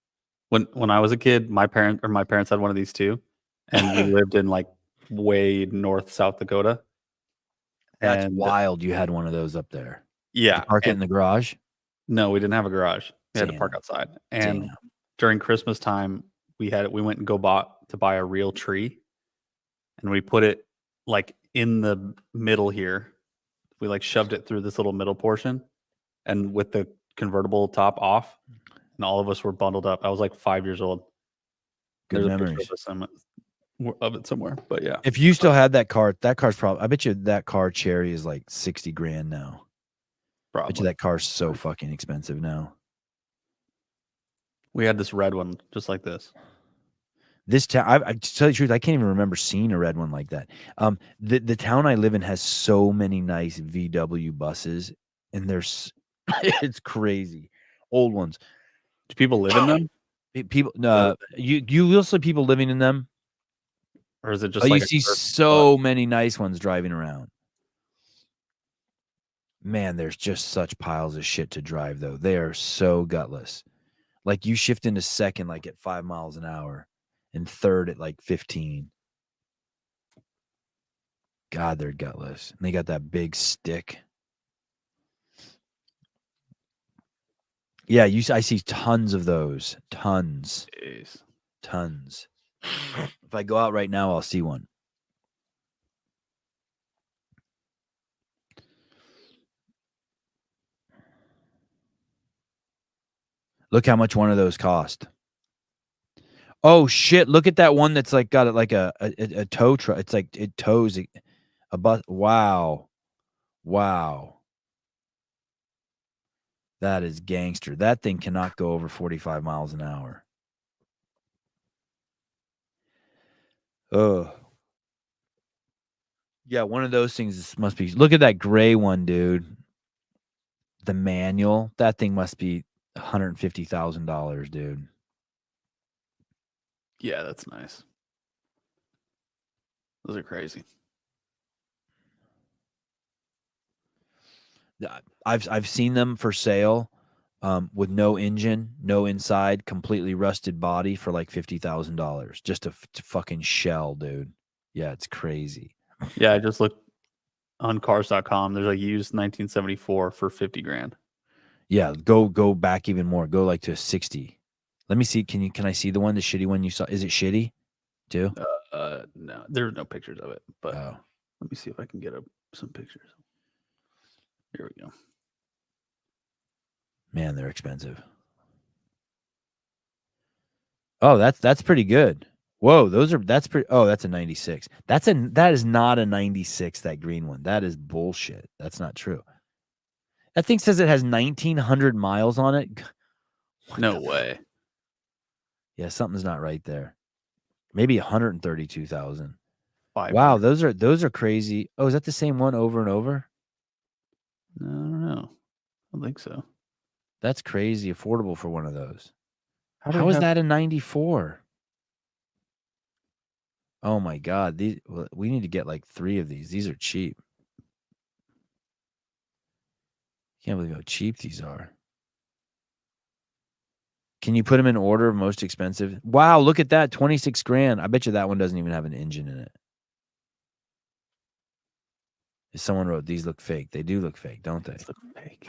When I was a kid, my parents had one of these too, and we lived in like way north South Dakota. That's And wild. You had one of those up there. yeah, Park it in the garage. no, we didn't have a garage. We had to Damn. park outside. And Damn. during Christmas time, we went and bought a real tree, and we put it like in the middle here. We like shoved it through this little middle portion, and with the convertible top off, and all of us were bundled up. I was like 5 years old. Good There's memories. a picture of it somewhere, but yeah. If you still had that car's probably, I bet you that car Cherry is like 60 grand now. I bet you Probably. that car's so fucking expensive now. We had this red one just like this. This town, I to tell you the truth, I can't even remember seeing a red one like that. The town I live in has so many nice VW buses, and there's it's crazy. Old ones. Do people live in them, People, you will see people living in them. or is it just Oh, like you see so many nice ones driving around. Man, there's just such piles of shit to drive, though. They are so gutless. Like you shift into second, like at 5 miles an hour, and third at like 15. God, they're gutless. And they got that big stick. Yeah, I see tons of those. Tons. Jeez. Tons. If I go out right now, I'll see one. Look how much one of those cost. Oh shit! Look at that one that's like got it like a tow truck. It's like it tows a bus. Wow, wow. That is gangster. That thing cannot go over 45 miles an hour. Oh. Yeah, one of those things must be. Look at that gray one, dude. The manual. That thing must be $150,000, dude. Yeah, that's nice. Those are crazy. I've seen them for sale, with no engine, no inside, completely rusted body for like $50,000. Just a fucking shell, dude. Yeah, it's crazy. Yeah, I just looked on cars.com. There's a used 1974 for 50 grand. Yeah, go back even more. Go like to a 60. Let me see. Can I see the shitty one you saw? Is it shitty too? No, there's no pictures of it, but Oh, let me see if I can get some pictures. Here we go. man, they're expensive. Oh, that's pretty good. Whoa, that's pretty. Oh, that's a 96. That is not a 96. That green one. That is bullshit. That's not true. That thing says it has 1,900 miles on it. What No the way. Yeah, something's not right there. Maybe 132,000. 500. Wow, those are crazy. Oh, is that the same one over and over? No, I don't know. I don't think so. That's crazy affordable for one of those. do How I is have- that a 94? Oh my God. We need to get like 3 of these. These are cheap. Can't believe how cheap these are. Can you put them in order of most expensive? Wow, look at that. 26 grand. I bet you that one doesn't even have an engine in it. If someone wrote, these look fake. They do look fake, don't they? These look fake.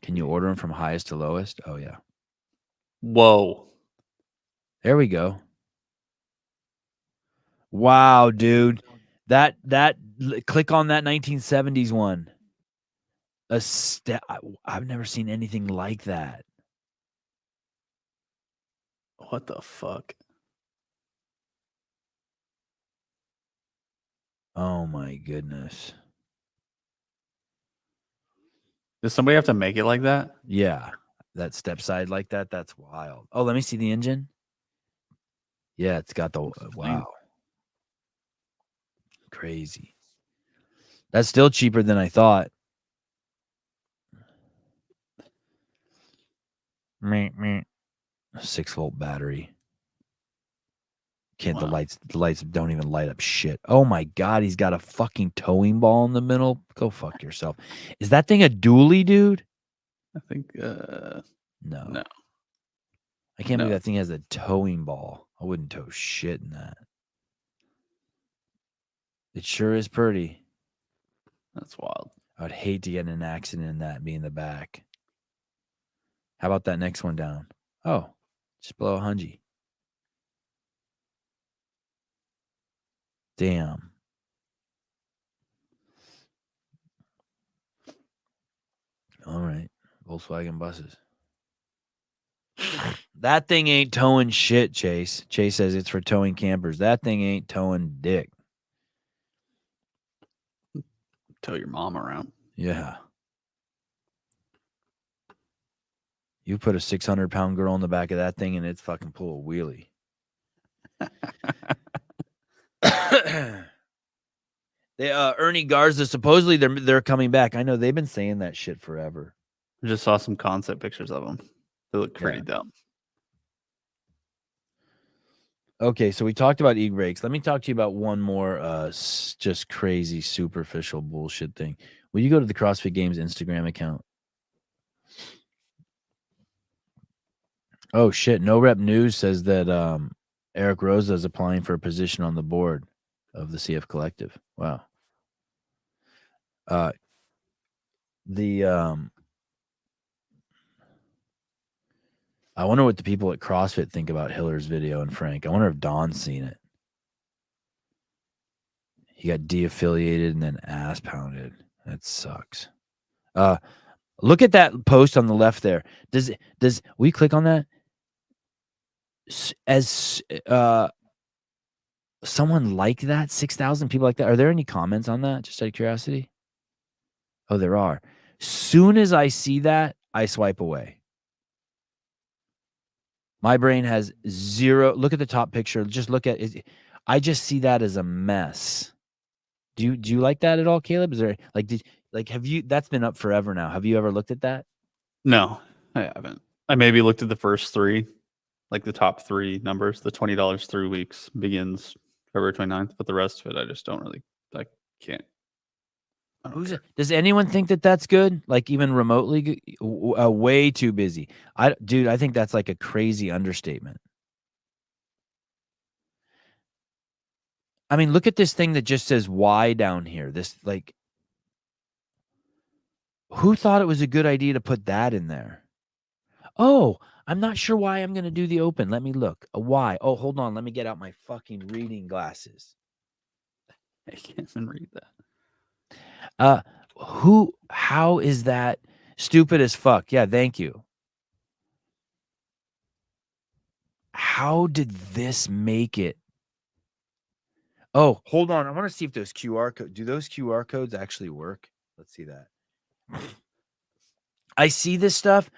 Can you order them from highest to lowest? Oh, yeah. Whoa. There we go. Wow, dude. Click on that 1970s one. I've never seen anything like that. What the fuck? Oh my goodness. Does somebody have to make it like that? Yeah. That step side like that, that's wild. Oh, let me see the engine. Yeah, it's got the wow. Crazy. That's still cheaper than I thought. Meh. 6-volt battery. The lights don't even light up shit. Oh my God, he's got a fucking towing ball in the middle. Go fuck yourself. Is that thing a dually, dude? I think No. no. I can't believe No. that thing has a towing ball. I wouldn't tow shit in that. It sure is pretty. That's wild. I would hate to get in an accident in that and be in the back. How about that next one down? Oh, just below 100. Damn. All right. Volkswagen buses. That thing ain't towing shit, Chase. Chase says it's for towing campers. That thing ain't towing dick. Tow your mom around. Yeah. You put a 600-pound girl in the back of that thing and it's fucking pull a wheelie. Ernie Garza, supposedly they're coming back. I know they've been saying that shit forever. I just saw some concept pictures of them. They look pretty Yeah. dumb. Okay, so we talked about e-brakes. Let me talk to you about one more just crazy superficial bullshit thing. Will you go to the CrossFit Games Instagram account? Oh shit, No Rep News says that Eric Rosa is applying for a position on the board of the CF Collective. Wow. I wonder what the people at CrossFit think about Hiller's video and Frank. I wonder if Don's seen it. He got de-affiliated and then ass pounded. That sucks. Look at that post on the left there. Does we click on that? As someone like that, 6,000 people like that. Are there any comments on that? Just out of curiosity. Oh, there are. Soon as I see that, I swipe away. My brain has zero. Look at the top picture. Just look at it. I just see that as a mess. Do you like that at all, Caleb? Is there have you? That's been up forever now. Have you ever looked at that? No, I haven't. I maybe looked at the first 3, like the top 3 numbers. The $20 3 weeks begins February 29th, but the rest of it, I just don't really. I can't. I don't care. Does anyone think that that's good? Like even remotely, way too busy. I think that's like a crazy understatement. I mean, look at this thing that just says Y down here. This Who thought it was a good idea to put that in there? Oh, I'm not sure why I'm going to do the open. Let me look. Why? Oh, hold on. Let me get out my fucking reading glasses. I can't even read that. How is that stupid as fuck? Yeah, thank you. How did this make it? Oh, hold on. I want to see if those QR codes, do those QR codes actually work? Let's see that. I see this stuff.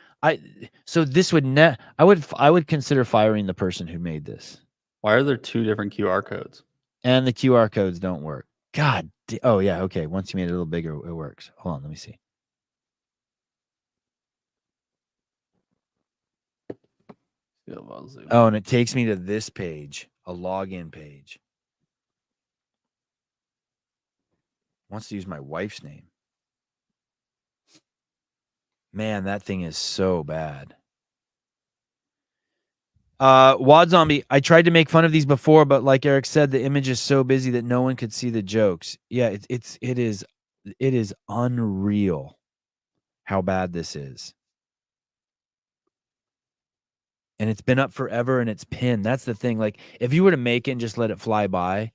So this would I would consider firing the person who made this. Why are there 2 different QR codes? And the QR codes don't work. God. Oh yeah. Okay. Once you made it a little bigger, it works. Hold on. Let me see. Oh, and it takes me to this page, a login page. Wants to use my wife's name. Man, that thing is so bad. Wad Zombie, I tried to make fun of these before, but like Eric said, the image is so busy that no one could see the jokes. Yeah, it is unreal how bad this is. And it's been up forever and it's pinned. That's the thing. Like, if you were to make it and just let it fly by,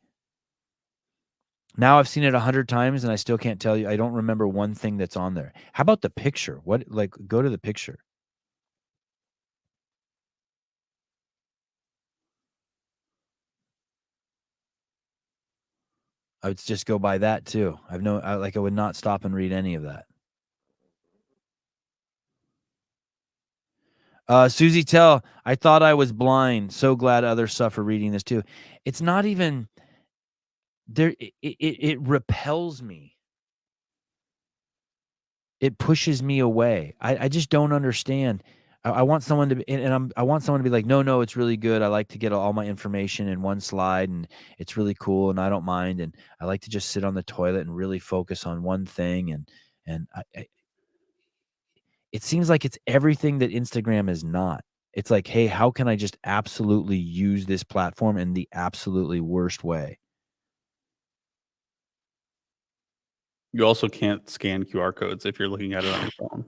now I've seen it 100 times and I still can't tell you. I don't remember one thing that's on there. How about the picture? Go to the picture. I would just go by that too. I would not stop and read any of that. Susie Tell, I thought I was blind. So glad others suffer reading this too. It's not even there. It repels me. It pushes me away. I just don't understand. I want someone to be, I want someone to be like, no, it's really good. I like to get all my information in one slide and it's really cool and I don't mind. And I like to just sit on the toilet and really focus on one thing. And it seems like it's everything that Instagram is not. It's like, hey, how can I just absolutely use this platform in the absolutely worst way? You also can't scan QR codes if you're looking at it on your phone.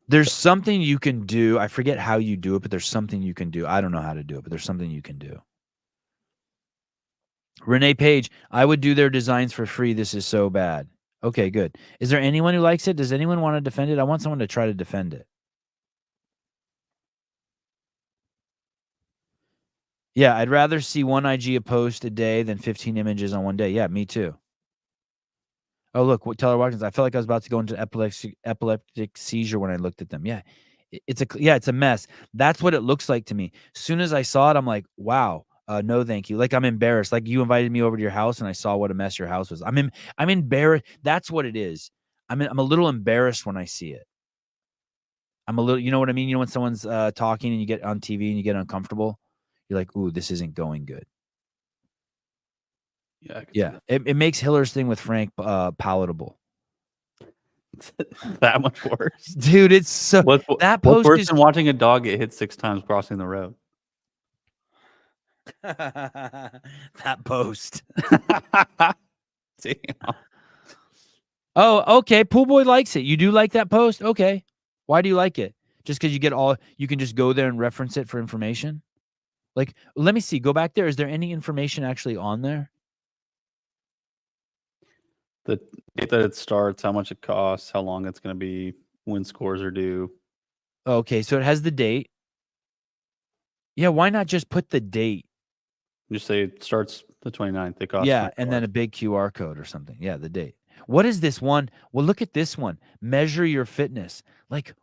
There's something you can do. I forget how you do it, but there's something you can do. I don't know how to do it, but there's something you can do. Renee Page, I would do their designs for free. This is so bad. Okay, good. Is there anyone who likes it? Does anyone want to defend it? I want someone to try to defend it. Yeah, I'd rather see one IG post a day than 15 images on one day. Yeah, me too. Oh, look, Taylor Watkins. I felt like I was about to go into epileptic seizure when I looked at them. Yeah, it's a mess. That's what it looks like to me. As soon as I saw it, I'm like, wow, no, thank you. Like, I'm embarrassed. Like, you invited me over to your house and I saw what a mess your house was. I'm embarrassed. That's what it is. I'm a little embarrassed when I see it. I'm a little, you know what I mean? You know, when someone's talking and you get on TV and you get uncomfortable, you're like, ooh, this isn't going good. Yeah. It makes Hiller's thing with Frank palatable. That much worse, dude. It's so what's post worse is than watching a dog get hit 6 times crossing the road. that post. Damn. Oh, okay. Pool Boy likes it. You do like that post? Okay. Why do you like it? Just because you can just go there and reference it for information? Like, let me see. Go back there. Is there any information actually on there? The date that it starts, how much it costs, how long it's going to be, when scores are due. Okay, so it has the date. Yeah, why not just put the date? Just say it starts the 29th. It costs Yeah, $20. and then a big QR code or something. Yeah, the date. What is this one? Well, look at this one. Measure your fitness. Like,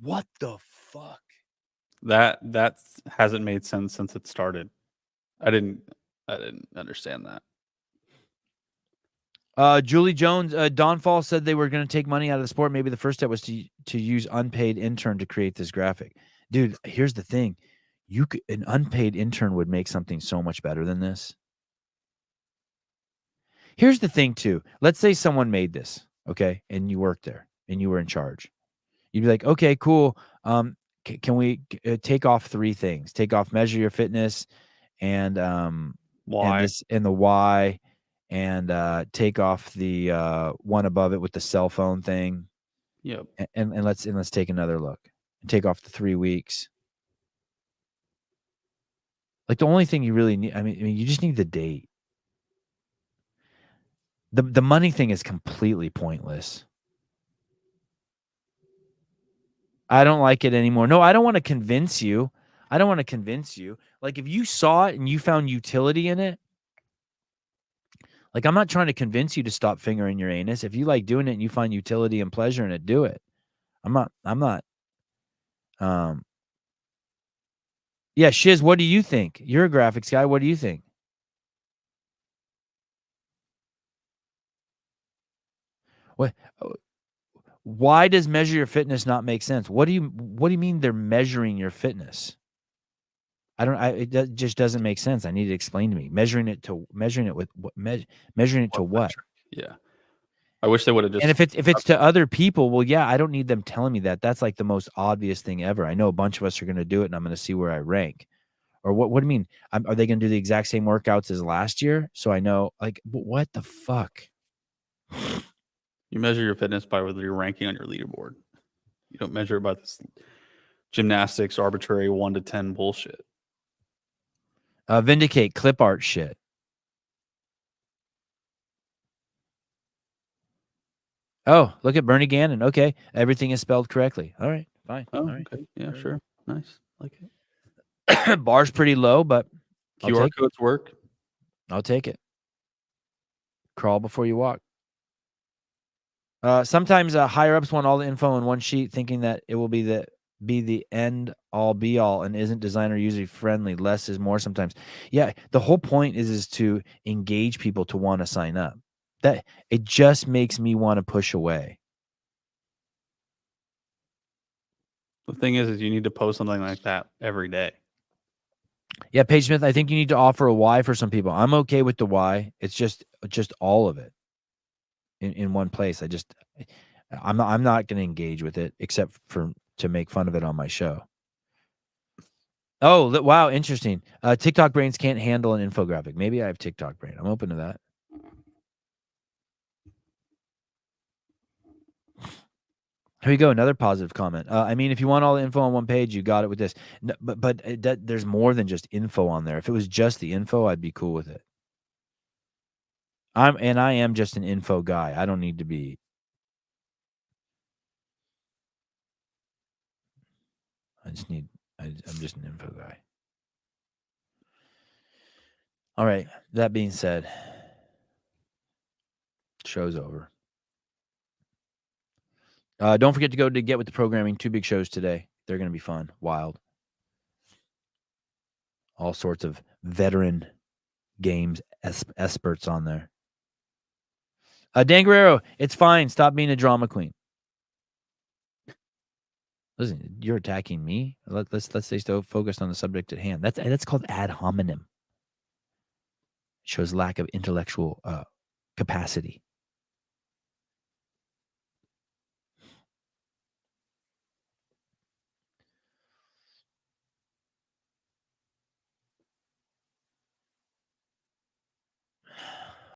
what the fuck? That hasn't made sense since it started. I didn't understand that. Julie Jones, Dawnfall said they were going to take money out of the sport. Maybe the first step was to use unpaid intern to create this graphic. Dude, here's the thing. An unpaid intern would make something so much better than this. Here's the thing too. Let's say someone made this, okay, and you worked there and you were in charge. You'd be like, okay, cool. Can we take off 3 things? Take off measure your fitness and Why? and the why, and take off the one above it with the cell phone thing. Yep. And let's take another look and take off the 3 weeks. Like the only thing you really need, I mean, you just need the date. The money thing is completely pointless. I don't like it anymore. No, I don't want to convince you. Like if you saw it and you found utility in it, like I'm not trying to convince you to stop fingering your anus. If you like doing it and you find utility and pleasure in it, do it. I'm not. Yeah, Shiz, what do you think? You're a graphics guy. What do you think? What? Why does measure your fitness not make sense? What do you mean they're measuring your fitness? It just doesn't make sense. I need to explain to me. Measuring it to what? Yeah. I wish they would have just. And if it's to other people, well, yeah, I don't need them telling me that. That's like the most obvious thing ever. I know a bunch of us are going to do it, and I'm going to see where I rank. Or what do you mean? Are they going to do the exact same workouts as last year? So I know, like, what the fuck? You measure your fitness by whether you're ranking on your leaderboard. You don't measure it by this gymnastics arbitrary 1 to 10 bullshit. Vindicate clip art shit. Oh, look at Bernie Gannon. Okay, everything is spelled correctly. All right, fine. Oh, All right. okay. Yeah, sure. Nice. Like it. Bar's pretty low, but QR codes work. I'll take it. Crawl before you walk. Sometimes higher ups want all the info in one sheet, thinking that it will be the end all be all, and isn't designer user friendly. Less is more sometimes. Yeah, the whole point is to engage people to want to sign up. That it just makes me want to push away. The thing is you need to post something like that every day. Yeah, Paige Smith, I think you need to offer a why for some people. I'm okay with the why. It's just all of it in one place. I'm not going to engage with it except to make fun of it on my show. Oh, wow, interesting. TikTok brains can't handle an infographic. Maybe I have TikTok brain. I'm open to that. Here we go. Another positive comment. I mean, if you want all the info on one page, you got it with this. No, but there's more than just info on there. If it was just the info, I'd be cool with it. I am just an info guy. I don't need to be. I'm just an info guy. All right. That being said, show's over. Don't forget to go to Get With The Programming. 2 big shows today. They're going to be fun. Wild. All sorts of veteran games experts on there. Dan Guerrero, it's fine. Stop being a drama queen. Listen, you're attacking me. Let's stay so focused on the subject at hand. That's called ad hominem. It shows lack of intellectual capacity.